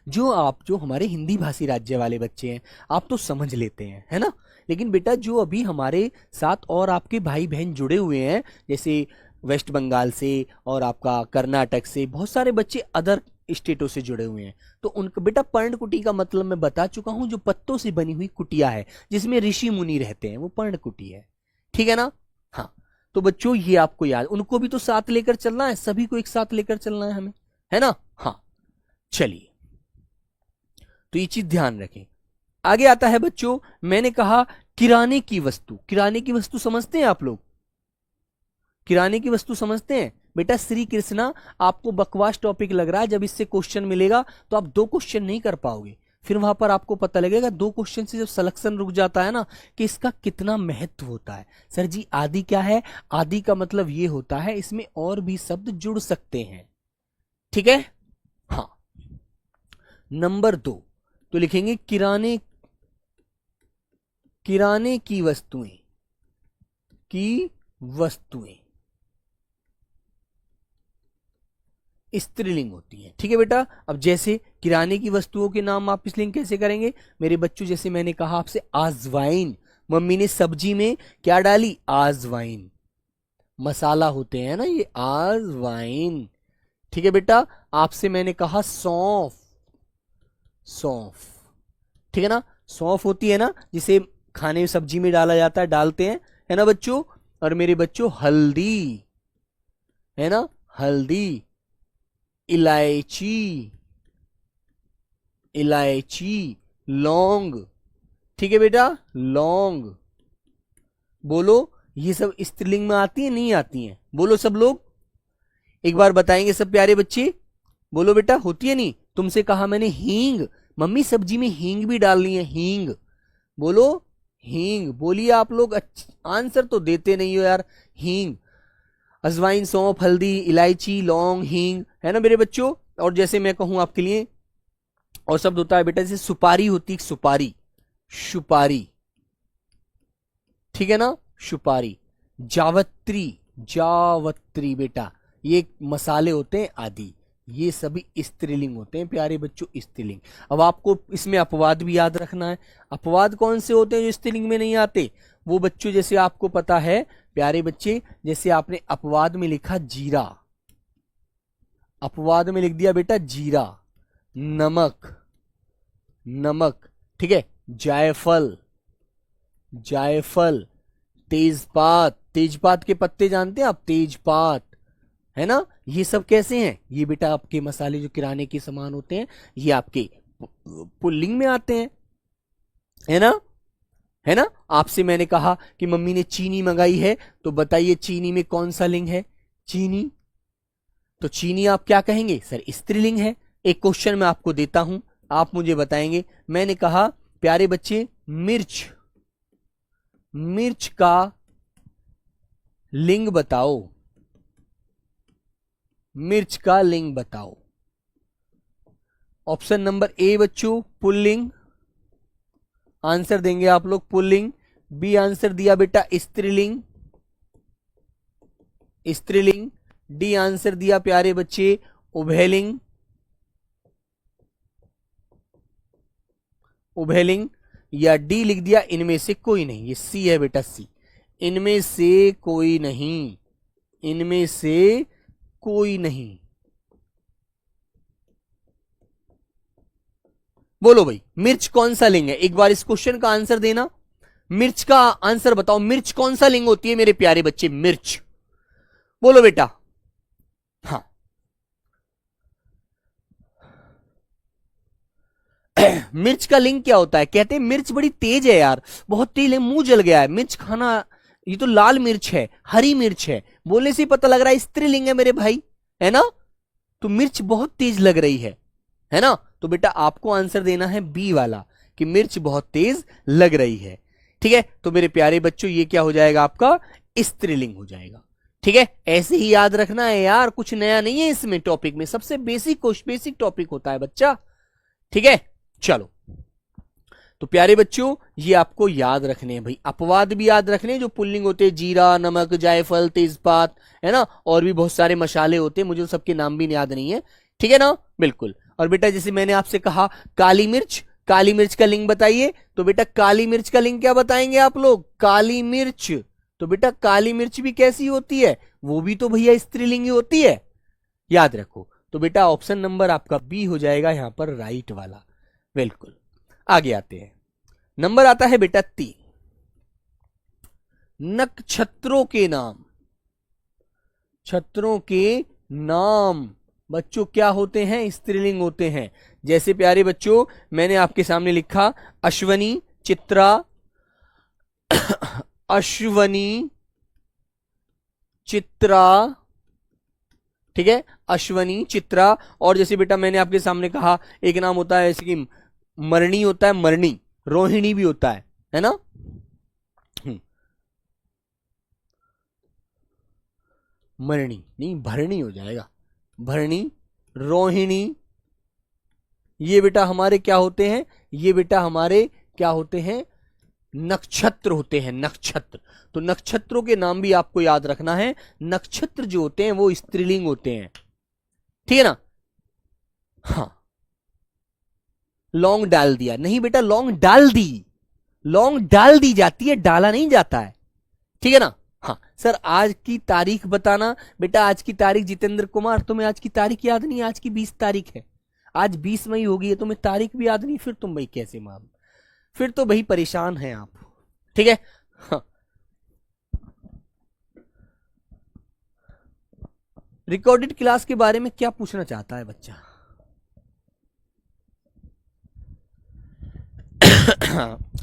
जो हमारे हिंदी भाषी राज्य वाले बच्चे हैं आप तो समझ लेते हैं, है ना। लेकिन बेटा जो अभी हमारे साथ और आपके भाई बहन जुड़े हुए हैं, जैसे वेस्ट बंगाल से और आपका कर्नाटक से, बहुत सारे बच्चे अदर स्टेटों से जुड़े हुए हैं, तो उनका बेटा पर्णकुटी का मतलब मैं बता चुका हूं, जो पत्तों से बनी हुई कुटिया है जिसमें ऋषि मुनि रहते हैं, वो पर्णकुटी है, ठीक है ना। हाँ, तो बच्चों ये आपको याद, उनको भी तो साथ लेकर चलना है, सभी को एक साथ लेकर चलना है हमें, है ना। हाँ चलिए, तो ये चीज ध्यान रखें। आगे आता है बच्चों, मैंने कहा किराने की वस्तु। किराने की वस्तु समझते हैं आप लोग? किराने की वस्तु समझते हैं बेटा? श्री कृष्णा आपको बकवास टॉपिक लग रहा है, जब इससे क्वेश्चन मिलेगा तो आप 2 क्वेश्चन नहीं कर पाओगे, फिर वहां पर आपको पता लगेगा 2 क्वेश्चन से जब सिलेक्शन रुक जाता है ना कि इसका कितना महत्व होता है। सर जी आदि क्या है? आदि का मतलब ये होता है इसमें और भी शब्द जुड़ सकते हैं, ठीक है। हाँ, नंबर 2 तो लिखेंगे किराने की वस्तुएं, स्त्रीलिंग होती है, ठीक है बेटा। अब जैसे किराने की वस्तुओं के नाम आप स्त्रीलिंग कैसे करेंगे मेरे बच्चों? जैसे मैंने कहा आपसे आजवाइन, मम्मी ने सब्जी में क्या डाली? आजवाइन, मसाला होते हैं ना ये, आजवाइन, ठीक है बेटा। आपसे मैंने कहा सौंफ, ठीक है ना। सौंफ होती है ना जिसे खाने में सब्जी में डाला जाता है, डालते हैं, है ना बच्चों। और मेरे बच्चों हल्दी, है ना, हल्दी, इलायची, लौंग, ठीक है बेटा, लौंग। बोलो ये सब स्त्रीलिंग में आती है नहीं आती हैं? बोलो सब लोग, एक बार बताएंगे सब प्यारे बच्चे, बोलो बेटा होती है नहीं? तुमसे कहा मैंने हींग, मम्मी सब्जी में हींग भी डालनी है, हींग, बोलो हींग। बोलिए आप लोग, आंसर तो देते नहीं हो यार। हींग, अजवाइन, सौंफ, हल्दी, इलायची, लौंग, हींग, है ना मेरे बच्चों। और जैसे मैं कहूं आपके लिए और शब्द होता है बेटा, जैसे सुपारी होती है, सुपारी, ठीक है ना, सुपारी। जावत्री बेटा, ये मसाले होते हैं आदि, ये सभी स्त्रीलिंग होते हैं प्यारे बच्चों, स्त्रीलिंग। अब आपको इसमें अपवाद भी याद रखना है। अपवाद कौन से होते हैं जो स्त्रीलिंग में नहीं आते? वो बच्चों जैसे आपको पता है प्यारे बच्चे, जैसे आपने अपवाद में लिखा जीरा, अपवाद में लिख दिया बेटा जीरा। नमक, ठीक है। जायफल, तेजपात के पत्ते जानते हैं आप? तेजपात, है ना। ये सब कैसे हैं? ये बेटा आपके मसाले जो किराने के सामान होते हैं, ये आपके पुल्लिंग में आते हैं, है ना, है ना। आपसे मैंने कहा कि मम्मी ने चीनी मंगाई है, तो बताइए चीनी में कौन सा लिंग है? चीनी। तो चीनी आप क्या कहेंगे? सर स्त्रीलिंग है। एक क्वेश्चन मैं आपको देता हूं, आप मुझे बताएंगे। मैंने कहा प्यारे बच्चे मिर्च का लिंग बताओ, मिर्च का लिंग बताओ। ऑप्शन नंबर ए बच्चों पुल्लिंग, आंसर देंगे आप लोग पुल्लिंग। बी आंसर दिया बेटा स्त्रीलिंग, डी आंसर दिया प्यारे बच्चे उभयलिंग, या डी लिख दिया इनमें से कोई नहीं। ये सी है बेटा, सी, इनमें से कोई नहीं, बोलो भाई मिर्च कौन सा लिंग है? एक बार इस क्वेश्चन का आंसर देना, मिर्च का आंसर बताओ। मिर्च कौन सा लिंग होती है मेरे प्यारे बच्चे? मिर्च, बोलो बेटा। हाँ मिर्च का लिंग क्या होता है? कहते हैं मिर्च बड़ी तेज है यार, बहुत तेज है, मुंह जल गया है, मिर्च खाना, ये तो लाल मिर्च है, हरी मिर्च है, बोलने से ही पता लग रहा है स्त्रीलिंग है मेरे भाई, है ना? तो मिर्च बहुत तेज लग रही है ना? तो बेटा आपको आंसर देना है बी वाला, कि मिर्च बहुत तेज लग रही है। ठीक है, तो मेरे प्यारे बच्चों ये क्या हो जाएगा आपका? स्त्रीलिंग हो जाएगा। ठीक है, ऐसे ही याद रखना है यार, कुछ नया नहीं है इसमें, टॉपिक में सबसे बेसिक टॉपिक होता है बच्चा। ठीक है, चलो तो प्यारे बच्चों ये आपको याद रखने हैं भाई, अपवाद भी याद रखने हैं जो पुल्लिंग होते हैं, जीरा, नमक, जायफल, तेजपात, है ना, और भी बहुत सारे मसाले होते हैं, मुझे सबके नाम भी याद नहीं है। ठीक है ना, बिल्कुल। और बेटा जैसे मैंने आपसे कहा काली मिर्च, काली मिर्च का लिंग बताइए, तो बेटा काली मिर्च का लिंग क्या बताएंगे आप लोग? काली मिर्च। तो बेटा काली मिर्च भी कैसी होती है? वो भी तो भैया स्त्रीलिंग ही होती है, याद रखो। तो बेटा ऑप्शन नंबर आपका बी हो जाएगा यहां पर राइट वाला, बिल्कुल। आगे आते हैं, नंबर आता है बेटा 3, नक्षत्रों के नाम। छत्रों के नाम बच्चों क्या होते हैं? स्त्रीलिंग होते हैं। जैसे प्यारे बच्चों मैंने आपके सामने लिखा अश्वनी, चित्रा, अश्वनी, चित्रा, ठीक है, अश्वनी, चित्रा। और जैसे बेटा मैंने आपके सामने कहा एक नाम होता है जैसे कि मरणी होता है, मरणी, रोहिणी भी होता है ना? मरणी नहीं, भरणी हो जाएगा, भरणी, रोहिणी, ये बेटा हमारे क्या होते हैं? ये बेटा हमारे क्या होते हैं? नक्षत्र होते हैं, नक्षत्र। तो नक्षत्रों के नाम भी आपको याद रखना है, नक्षत्र जो होते हैं वो स्त्रीलिंग होते हैं। ठीक है ना? हाँ, लौंग डाल दिया, नहीं बेटा लौंग डाल दी, लौंग डाल दी जाती है, डाला नहीं जाता है। ठीक है ना? हाँ सर आज की तारीख बताना, बेटा आज की तारीख जितेंद्र कुमार, तुम्हें आज की तारीख याद नहीं? आज की 20 तारीख है, आज 20 मई होगी है, तुम्हें तारीख भी याद नहीं, फिर तुम भाई कैसे मान, फिर तो भाई परेशान हैं आप। ठीक है, हाँ। रिकॉर्डेड क्लास के बारे में क्या पूछना चाहता है बच्चा?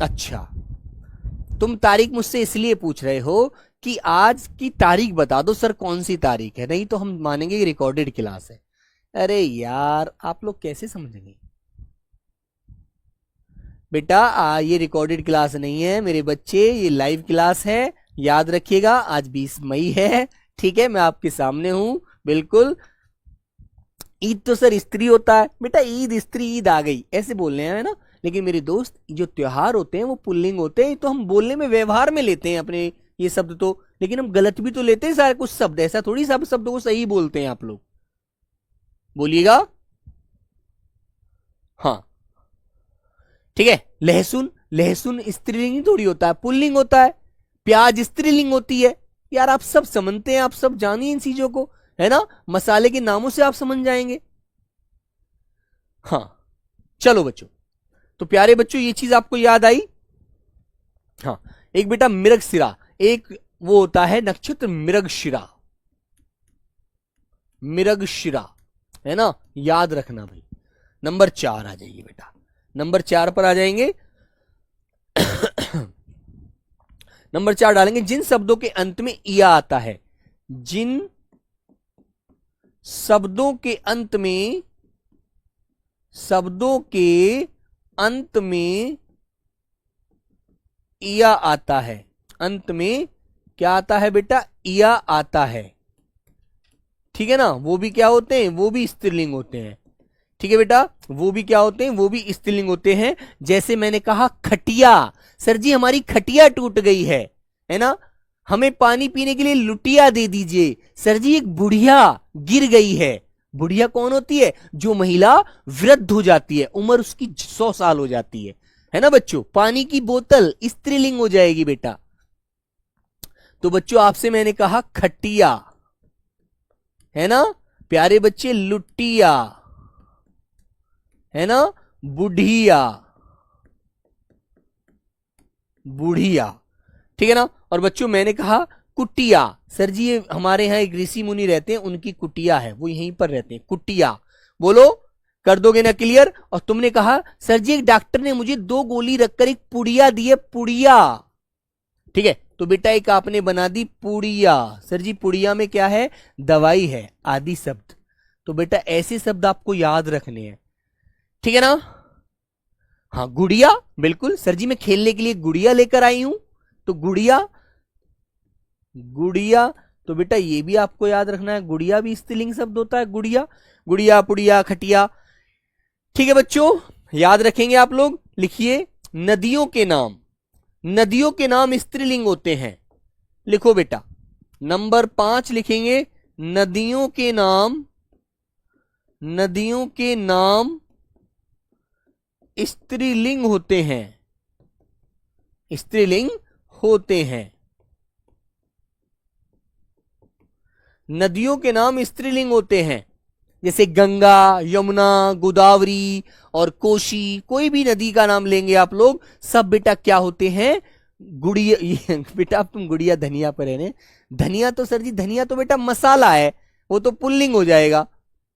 अच्छा, तुम तारीख मुझसे इसलिए पूछ रहे हो कि आज की तारीख बता दो सर कौन सी तारीख है, नहीं तो हम मानेंगे कि रिकॉर्डेड क्लास है। अरे यार आप लोग कैसे समझेंगे बेटा, ये रिकॉर्डेड क्लास नहीं है मेरे बच्चे, ये लाइव क्लास है, याद रखिएगा। आज 20 मई है, ठीक है, मैं आपके सामने हूं, बिल्कुल। ईद तो सर स्त्री होता है बेटा, ईद स्त्री, ईद आ गई ऐसे बोलने हैं, है ना? लेकिन मेरे दोस्त जो त्योहार होते हैं वो पुल्लिंग होते हैं, तो हम बोलने में व्यवहार में लेते हैं अपने ये शब्द तो, लेकिन हम गलत भी तो लेते हैं सारे कुछ शब्द, ऐसा थोड़ी सब शब्दों को सही बोलते हैं आप लोग, बोलिएगा। हाँ ठीक है, लहसुन, लहसुन स्त्रीलिंग थोड़ी होता है, पुल्लिंग होता है। प्याज स्त्रीलिंग होती है, यार आप सब समझते हैं, आप सब जानिए इन चीजों को, है ना? मसाले के नामों से आप समझ जाएंगे। हाँ चलो बच्चों, तो प्यारे बच्चों ये चीज आपको याद आई। हाँ, एक बेटा मृगशिरा, एक वो होता है नक्षत्र मृगशिरा, मृगशिरा, है ना? याद रखना भाई। नंबर 4 आ जाइए बेटा, नंबर 4 पर आ जाएंगे। नंबर 4 डालेंगे, जिन शब्दों के अंत में इया आता है, जिन शब्दों के अंत में, शब्दों के अंत में इया आता है, अंत में क्या आता है बेटा? इया आता है। ठीक है ना? वो भी क्या होते हैं? वो भी स्त्रीलिंग होते हैं। ठीक है बेटा, वो भी क्या होते हैं? वो भी स्त्रीलिंग होते हैं। जैसे मैंने कहा खटिया, सर जी हमारी खटिया टूट गई है ना? हमें पानी पीने के लिए लुटिया दे दीजिए, सर जी एक बुढ़िया गिर गई है। बुढ़िया कौन होती है? जो महिला वृद्ध हो जाती है, उम्र उसकी 100 साल हो जाती है ना बच्चों? पानी की बोतल स्त्रीलिंग हो जाएगी बेटा। तो बच्चों आपसे मैंने कहा खटिया, है ना प्यारे बच्चे? लुटिया, है ना? बुढ़िया, बुढ़िया, ठीक है ना? और बच्चों मैंने कहा कुटिया, सर जी ये हमारे यहां एक ऋषि मुनि रहते हैं, उनकी कुटिया है, वो यहीं पर रहते हैं, कुटिया। बोलो कर दोगे ना क्लियर। और तुमने कहा सर जी एक डॉक्टर ने मुझे 2 गोली रखकर एक पुड़िया दी है, पुड़िया, ठीक है, तो बेटा एक आपने बना दी पुड़िया। सर जी पुड़िया में क्या है, दवाई है, आदि शब्द। तो बेटा ऐसे शब्द आपको याद रखने हैं, ठीक है ना। हाँ गुड़िया, बिल्कुल सर जी मैं खेलने के लिए गुड़िया लेकर आई हूं, तो गुड़िया, गुड़िया, तो बेटा ये भी आपको याद रखना है, गुड़िया भी स्त्रीलिंग शब्द होता है, गुड़िया, गुड़िया, पुड़िया, खटिया, ठीक है बच्चों, याद रखेंगे आप लोग। लिखिए नदियों के नाम, नदियों के नाम स्त्रीलिंग होते हैं, लिखो बेटा। नंबर 5 लिखेंगे, नदियों के नाम, नदियों के नाम स्त्रीलिंग होते हैं, स्त्रीलिंग होते हैं। नदियों के नाम स्त्रीलिंग होते हैं, जैसे गंगा, यमुना, गोदावरी और कोशी, कोई भी नदी का नाम लेंगे आप लोग, सब बेटा क्या होते हैं, गुड़िया। बेटा अब तुम गुड़िया धनिया पर है, धनिया तो सर जी, धनिया तो बेटा मसाला है, वो तो पुल्लिंग हो जाएगा,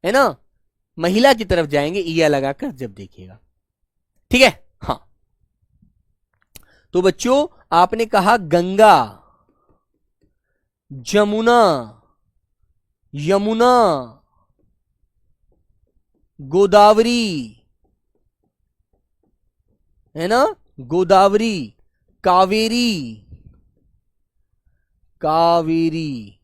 है ना। महिला की तरफ जाएंगे ईया लगाकर जब देखिएगा, ठीक है। हाँ तो बच्चों आपने कहा गंगा, जमुना, यमुना, गोदावरी, है ना, गोदावरी, कावेरी, कावेरी,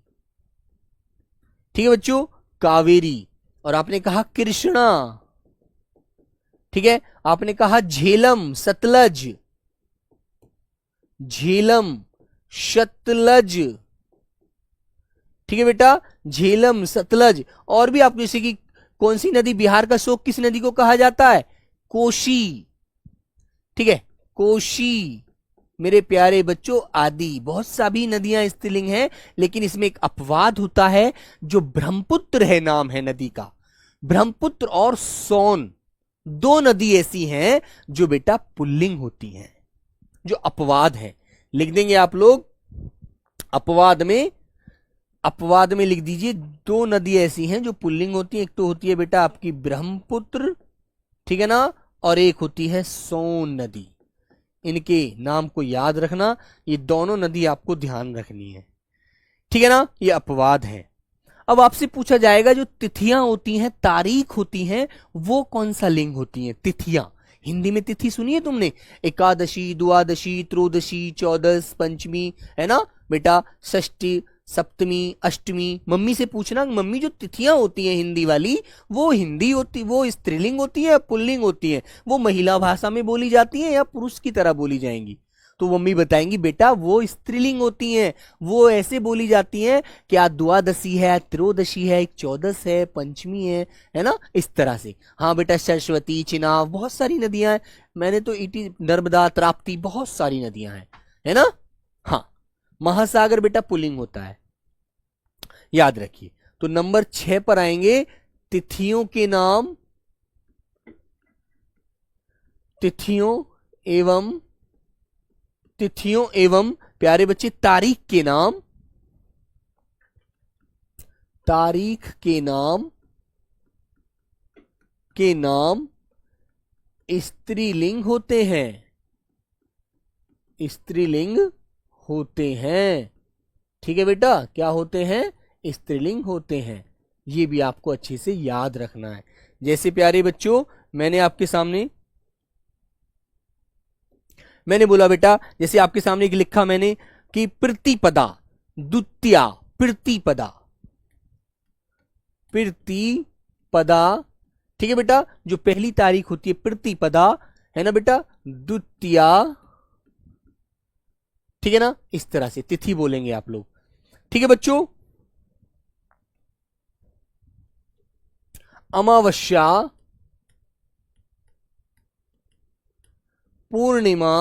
ठीक है बच्चों, कावेरी। और आपने कहा कृष्णा, ठीक है, आपने कहा झेलम, सतलज, झेलम, सतलज, ठीक है बेटा, झेलम, सतलज। और भी आप जैसे कि कौन सी नदी, बिहार का शोक किस नदी को कहा जाता है, कोशी, ठीक है, कोशी, मेरे प्यारे बच्चों, आदि बहुत सारी नदियां स्त्रीलिंग हैं, लेकिन इसमें एक अपवाद होता है, जो ब्रह्मपुत्र है, नाम है नदी का, ब्रह्मपुत्र और सोन, 2 नदी ऐसी हैं जो बेटा पुल्लिंग होती हैं, जो अपवाद है, लिख देंगे आप लोग। अपवाद में, अपवाद में लिख दीजिए 2 नदी ऐसी हैं जो पुल्लिंग होती है, एक तो होती है बेटा आपकी ब्रह्मपुत्र, ठीक है ना, और एक होती है सोन नदी। इनके नाम को याद रखना, ये दोनों नदी आपको ध्यान रखनी है, ठीक है ना, ये अपवाद है। अब आपसे पूछा जाएगा जो तिथियां होती हैं, तारीख होती हैं, वो कौन सा लिंग होती हैं, तिथियां। हिंदी में तिथि सुनी है तुमने, एकादशी, द्वादशी, त्रयोदशी, चौदस, पंचमी, है ना बेटा, षष्ठी, सप्तमी, अष्टमी। मम्मी से पूछना, मम्मी जो तिथियां होती हैं हिंदी वाली, वो हिंदी होती, वो स्त्रीलिंग होती है या पुल्लिंग होती है, वो महिला भाषा में बोली जाती है या पुरुष की तरह बोली जाएंगी। तो मम्मी बताएंगी बेटा वो स्त्रीलिंग होती हैं, वो ऐसे बोली जाती हैं कि आज द्वादशी है, त्रयोदशी है, एक चौदस है, पंचमी है ना, इस तरह से। हाँ बेटा, सरस्वती, चिनाब, बहुत सारी नदियां हैं, मैंने तो ईटी, नर्मदा, ताप्ती, बहुत सारी नदियां हैं, है ना। हाँ महासागर बेटा पुल्लिंग होता है, याद रखिए। तो नंबर 6 पर आएंगे, तिथियों के नाम, तिथियों एवं, तिथियों एवं प्यारे बच्चे तारीख के नाम, तारीख के नाम, के नाम स्त्रीलिंग होते हैं, स्त्रीलिंग होते हैं, ठीक है बेटा, क्या होते हैं, स्त्रीलिंग होते हैं। ये भी आपको अच्छे से याद रखना है। जैसे प्यारे बच्चों मैंने आपके सामने, मैंने बोला बेटा, जैसे आपके सामने एक लिखा मैंने कि प्रतिपदा, द्वितीया, प्रतिपदा, प्रतिपदा, ठीक है बेटा, जो पहली तारीख होती है प्रतिपदा, है ना बेटा, द्वितीया, ठीक है ना, इस तरह से तिथि बोलेंगे आप लोग, ठीक है बच्चों। अमावस्या, पूर्णिमा,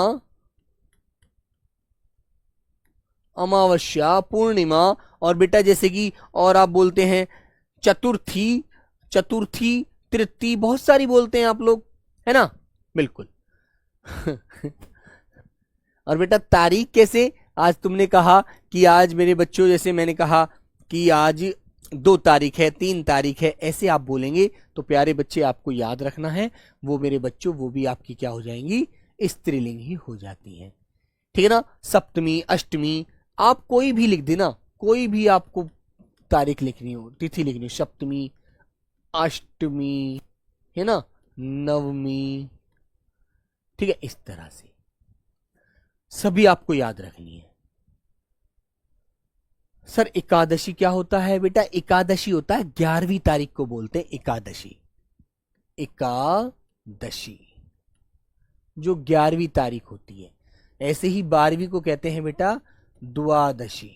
अमावस्या, पूर्णिमा, और बेटा जैसे कि और आप बोलते हैं चतुर्थी, चतुर्थी, तृतीय, बहुत सारी बोलते हैं आप लोग, है ना, बिल्कुल। और बेटा तारीख कैसे, आज तुमने कहा कि आज मेरे बच्चों, जैसे मैंने कहा कि आज 2 तारीख है, 3 तारीख है, ऐसे आप बोलेंगे तो प्यारे बच्चे आपको याद रखना है, वो मेरे बच्चों वो भी आपकी क्या हो जाएंगी, स्त्रीलिंग ही हो जाती है। ठीक है ना। सप्तमी, अष्टमी, आप कोई भी लिख देना, कोई भी आपको तारीख लिखनी हो, तिथि लिखनी हो, सप्तमी, अष्टमी, है ना, नवमी, ठीक है, इस तरह से सभी आपको याद रखनी है। सर एकादशी क्या होता है बेटा? एकादशी होता है 11वीं तारीख को बोलते हैं एकादशी। एकादशी जो 11वीं तारीख होती है। ऐसे ही 12वीं को कहते हैं बेटा द्वादशी।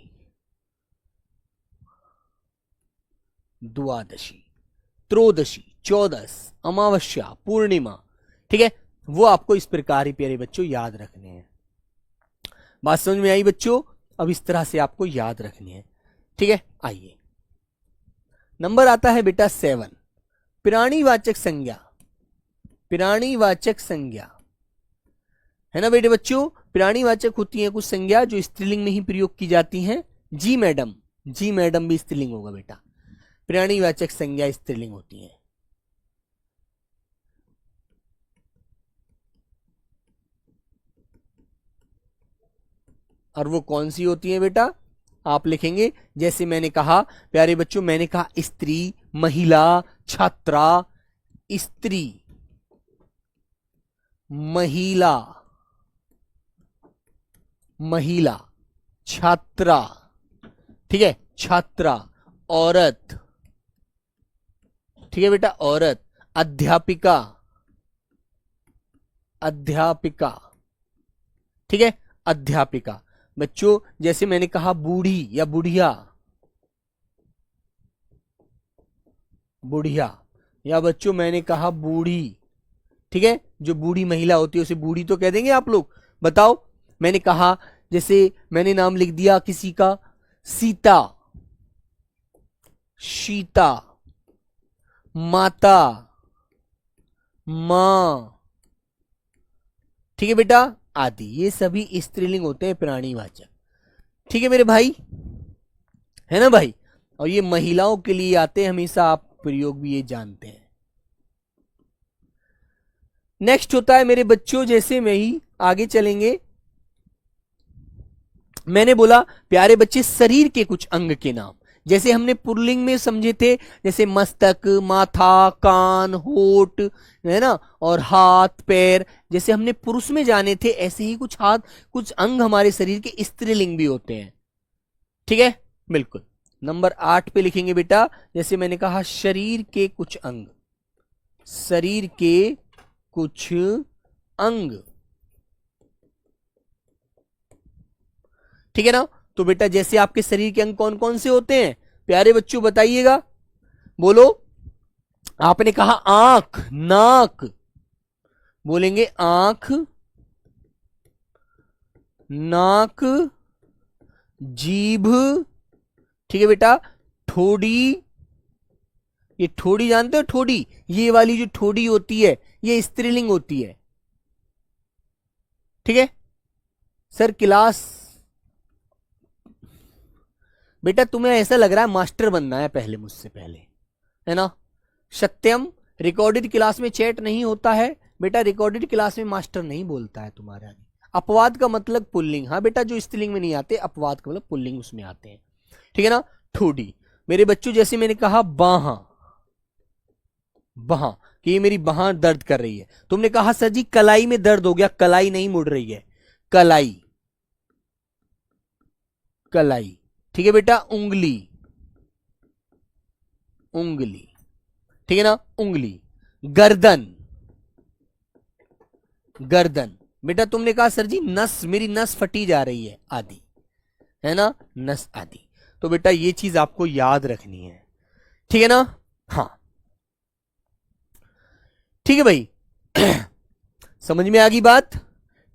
द्वादशी, त्रयोदशी, चौदस, अमावस्या, पूर्णिमा, ठीक है, वो आपको इस प्रकार ही प्यारे बच्चों याद रखने हैं। बात समझ में आई बच्चों? अब इस तरह से आपको याद रखनी है। ठीक है, आइए नंबर आता है बेटा 7, प्राणीवाचक संज्ञा। प्राणीवाचक संज्ञा है ना बेटे बच्चों, प्राणीवाचक होती है कुछ संज्ञा जो स्त्रीलिंग में ही प्रयोग की जाती हैं। जी मैडम, जी मैडम भी स्त्रीलिंग होगा बेटा। प्राणीवाचक संज्ञा स्त्रीलिंग होती है। और वो कौन सी होती है बेटा? आप लिखेंगे जैसे मैंने कहा प्यारे बच्चों, मैंने कहा स्त्री, महिला, छात्रा, स्त्री, महिला, महिला, छात्रा, ठीक है, छात्रा, औरत, ठीक है बेटा, औरत, अध्यापिका, अध्यापिका, ठीक है, अध्यापिका। बच्चों जैसे मैंने कहा बूढ़ी या बुढ़िया, बुढ़िया, या बच्चों मैंने कहा बूढ़ी, ठीक है, जो बूढ़ी महिला होती है उसे बूढ़ी तो कह देंगे आप लोग। बताओ, मैंने कहा जैसे मैंने नाम लिख दिया किसी का सीता, शीता, माता, मां, ठीक है बेटा, आदि, ये सभी स्त्रीलिंग होते हैं प्राणीवाचक। ठीक है मेरे भाई, है ना भाई। और ये महिलाओं के लिए आते हैं हमेशा, आप प्रयोग भी ये जानते हैं। नेक्स्ट होता है मेरे बच्चों, जैसे में ही आगे चलेंगे, मैंने बोला प्यारे बच्चे शरीर के कुछ अंग के नाम, जैसे हमने पुल्लिंग में समझे थे, जैसे मस्तक, माथा, कान, होठ, है ना, और हाथ, पैर, जैसे हमने पुरुष में जाने थे, ऐसे ही कुछ हाथ, कुछ अंग हमारे शरीर के स्त्रीलिंग भी होते हैं। ठीक है, बिल्कुल। नंबर 8 पे लिखेंगे बेटा, जैसे मैंने कहा शरीर के कुछ अंग, शरीर के कुछ अंग, ठीक है ना। तो बेटा जैसे आपके शरीर के अंग कौन कौन से होते हैं प्यारे बच्चों, बताइएगा, बोलो। आपने कहा आंख, नाक, बोलेंगे आंख, नाक, जीभ, ठीक है बेटा, ठोड़ी, ये ठोड़ी जानते हो, ठोड़ी, ये वाली जो ठोड़ी होती है ये स्त्रीलिंग होती है। ठीक है सर, क्लास बेटा तुम्हें ऐसा लग रहा है मास्टर बनना है पहले मुझसे पहले, है ना। सत्यम, रिकॉर्डेड क्लास में चैट नहीं होता है बेटा, रिकॉर्डेड क्लास में मास्टर नहीं बोलता है तुम्हारे आगे। अपवाद का मतलब पुल्लिंग, हाँ बेटा, जो स्त्रीलिंग में नहीं आते अपवाद का मतलब पुल्लिंग उसमें आते हैं। ठीक है ना। ठोडी मेरे बच्चों, जैसे मैंने कहा बाहा, बाहा कि ये मेरी बाहा दर्द कर रही है, तुमने कहा सर जी कलाई में दर्द हो गया, कलाई नहीं मुड़ रही है, कलाई, कलाई, ठीक है बेटा। उंगली, उंगली, ठीक है ना, उंगली। गर्दन, गर्दन, बेटा तुमने कहा सर जी नस, मेरी नस फटी जा रही है, आदि, है ना, नस आदि। तो बेटा ये चीज आपको याद रखनी है, ठीक है ना। हाँ ठीक है भाई समझ में आ गई बात।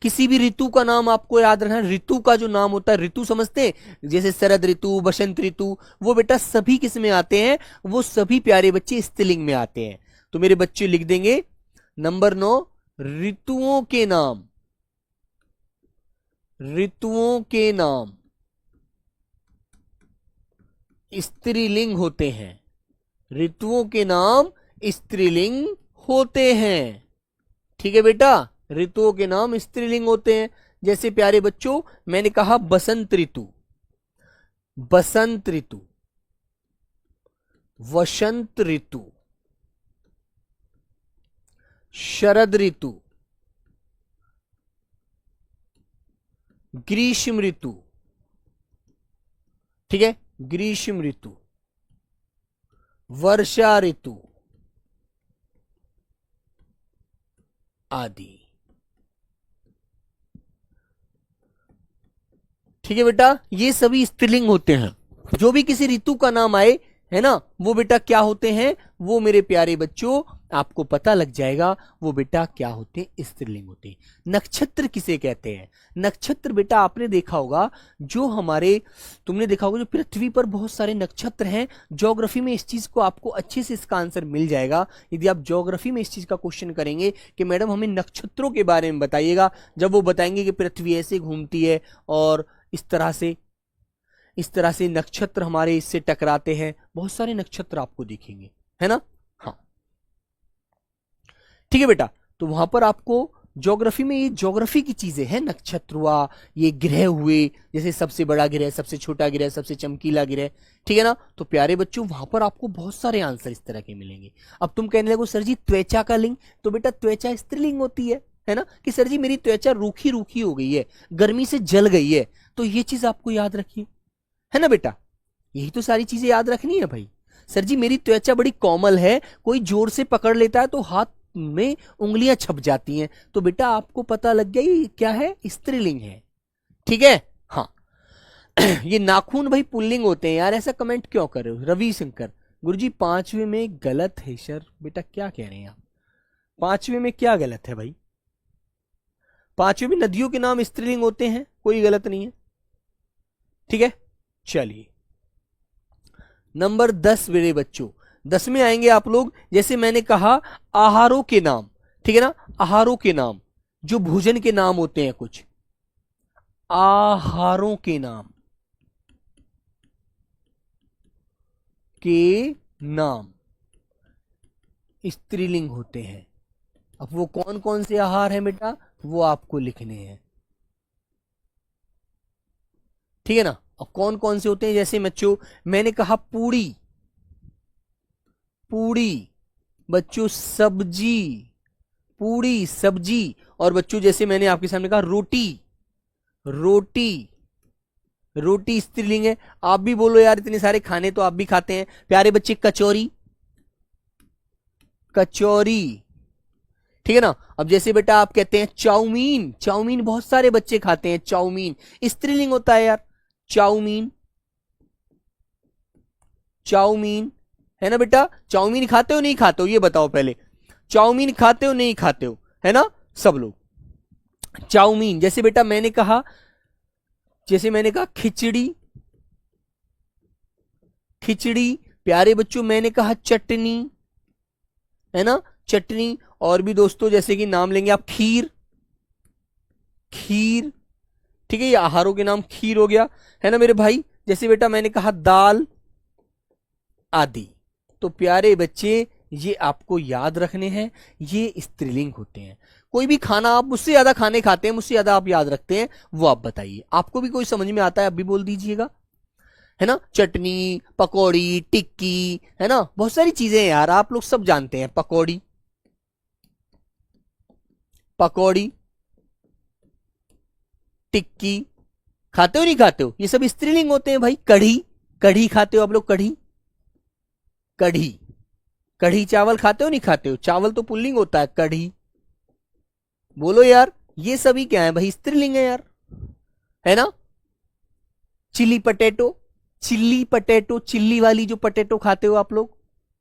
किसी भी ऋतु का नाम आपको याद रखना है, ऋतु का जो नाम होता है, ऋतु समझते हैं, जैसे शरद ऋतु, बसंत ऋतु, वो बेटा सभी किस में आते हैं, वो सभी प्यारे बच्चे स्त्रीलिंग में आते हैं। तो मेरे बच्चे लिख देंगे नंबर 9, ऋतुओं के नाम, ऋतुओं के नाम, स्त्रीलिंग होते हैं। ऋतुओं के नाम स्त्रीलिंग होते हैं। ठीक है बेटा, ऋतुओं के नाम स्त्रीलिंग होते हैं। जैसे प्यारे बच्चों मैंने कहा बसंत ऋतु, बसंत ऋतु, वसंत ऋतु, शरद ऋतु, ग्रीष्म ऋतु। ठीक है, ग्रीष्म ऋतु, वर्षा ऋतु आदि। ठीक है बेटा, ये सभी स्त्रीलिंग होते हैं। जो भी किसी ऋतु का नाम आए है ना, वो बेटा क्या होते हैं, वो मेरे प्यारे बच्चों आपको पता लग जाएगा, वो बेटा क्या होते हैं, स्त्रीलिंग होते हैं। नक्षत्र किसे कहते हैं? नक्षत्र बेटा आपने देखा होगा, जो हमारे तुमने देखा होगा जो पृथ्वी पर बहुत सारे नक्षत्र हैं। ज्योग्राफी में इस चीज को आपको अच्छे से इसका आंसर मिल जाएगा। यदि आप ज्योग्राफी में इस चीज का क्वेश्चन करेंगे कि मैडम हमें नक्षत्रों के बारे में बताइएगा, जब वो बताएंगे कि पृथ्वी ऐसे घूमती है और इस तरह से नक्षत्र हमारे इससे टकराते हैं, बहुत सारे नक्षत्र आपको दिखेंगे, है ना। हाँ ठीक है बेटा, तो वहां पर आपको ज्योग्राफी में ये ज्योग्राफी की चीजें हैं, नक्षत्र हुआ, ये ग्रह हुए, जैसे सबसे बड़ा ग्रह, सबसे छोटा ग्रह, सबसे चमकीला ग्रह। ठीक है ना, तो प्यारे बच्चों वहां पर आपको बहुत सारे आंसर इस तरह के मिलेंगे। अब तुम कहने लगो सर जी त्वचा का लिंग, तो बेटा त्वचा स्त्रीलिंग होती है ना, कि सर जी मेरी त्वचा रूखी रूखी हो गई है, गर्मी से जल गई है, तो ये चीज आपको याद रखिए, है ना बेटा। यही तो सारी चीजें याद रखनी है भाई। सर जी मेरी त्वचा बड़ी कोमल है, कोई जोर से पकड़ लेता है तो हाथ में उंगलियां छप जाती हैं, तो बेटा आपको पता लग गया ये क्या है, स्त्रीलिंग है। ठीक है, हाँ। ये नाखून भाई पुल्लिंग होते हैं यार, ऐसा कमेंट क्यों कर रहे हो रवि शंकर? गुरुजी 5वें में गलत है सर। बेटा क्या कह रहे हैं आप, 5वें में क्या गलत है भाई? 5वें में नदियों के नाम स्त्रीलिंग होते हैं, कोई गलत नहीं है। ठीक है, चलिए नंबर 10 मेरे बच्चों, 10 में आएंगे आप लोग। जैसे मैंने कहा आहारों के नाम, ठीक है ना, आहारों के नाम, जो भोजन के नाम होते हैं कुछ, आहारों के नाम स्त्रीलिंग होते हैं। अब वो कौन कौन से आहार हैं बेटा, वो आपको लिखने हैं। ठीक है ना, अब कौन कौन से होते हैं, जैसे बच्चों मैंने कहा पूड़ी, पूड़ी बच्चों सब्जी, पूड़ी सब्जी। और बच्चों जैसे मैंने आपके सामने कहा रोटी, रोटी, रोटी स्त्रीलिंग है। आप भी बोलो यार, इतने सारे खाने तो आप भी खाते हैं प्यारे बच्चे। कचौरी, कचौरी, ठीक है ना। अब जैसे बेटा आप कहते हैं चाउमीन, चाउमीन बहुत सारे बच्चे खाते हैं, चाउमीन स्त्रीलिंग होता है यार, चाउमीन, चाउमीन, है ना बेटा। चाउमीन खाते हो नहीं खाते हो, ये बताओ पहले, चाउमीन खाते हो नहीं खाते हो, है ना सब लोग। चाउमीन, जैसे बेटा मैंने कहा, जैसे मैंने कहा खिचड़ी, खिचड़ी प्यारे बच्चों मैंने कहा चटनी, है ना चटनी। और भी दोस्तों जैसे कि नाम लेंगे आप खीर, खीर, ठीक है, ये आहारों के नाम खीर हो गया, है ना मेरे भाई। जैसे बेटा मैंने कहा दाल आदि। तो प्यारे बच्चे ये आपको याद रखने हैं, ये स्त्रीलिंग होते हैं। कोई भी खाना आप मुझसे ज्यादा खाने खाते हैं, मुझसे ज्यादा आप याद रखते हैं, वो आप बताइए। आपको भी कोई समझ में आता है आप भी बोल दीजिएगा, है ना। चटनी, पकौड़ी, टिक्की, है ना, बहुत सारी चीजें हैं यार, आप लोग सब जानते हैं। पकौड़ी, पकौड़ी, टिक्की, खाते हो नहीं खाते हो, ये सब स्त्रीलिंग होते हैं भाई। कढ़ी, कढ़ी खाते हो आप लोग, कढ़ी, कढ़ी, कढ़ी चावल खाते हो नहीं खाते हो, चावल तो पुल्लिंग होता है, कढ़ी। बोलो यार, ये सभी क्या है भाई, स्त्रीलिंग है यार, है ना। Chilli potato, chilli potato, chilli वाली जो पटेटो खाते हो आप लोग,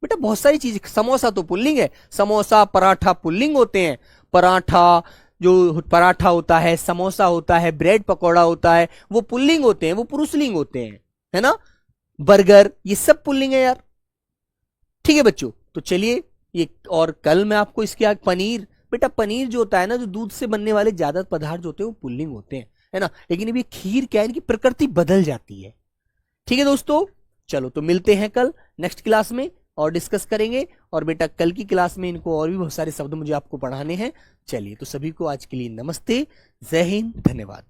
बेटा बहुत सारी चीज। समोसा तो पुल्लिंग है, समोसा पराठा पुल्लिंग होते हैं। पराठा, जो पराठा होता है, समोसा होता है, ब्रेड पकौड़ा होता है, वो पुल्लिंग होते हैं, वो पुरुषलिंग होते हैं, है ना। बर्गर, ये सब पुल्लिंग है यार। ठीक है बच्चों, तो चलिए ये, और कल मैं आपको इसके आगे पनीर, बेटा पनीर जो होता है ना, जो दूध से बनने वाले ज्यादा पदार्थ जो होते हैं वो पुल्लिंग होते हैं, है ना। लेकिन अब ये खीर क्या है, इनकी प्रकृति बदल जाती है। ठीक है दोस्तों, चलो तो मिलते हैं कल नेक्स्ट क्लास में और डिस्कस करेंगे। और बेटा कल की क्लास में इनको और भी बहुत सारे शब्द मुझे आपको पढ़ाने हैं। चलिए तो सभी को आज के लिए नमस्ते, जय हिंद, धन्यवाद।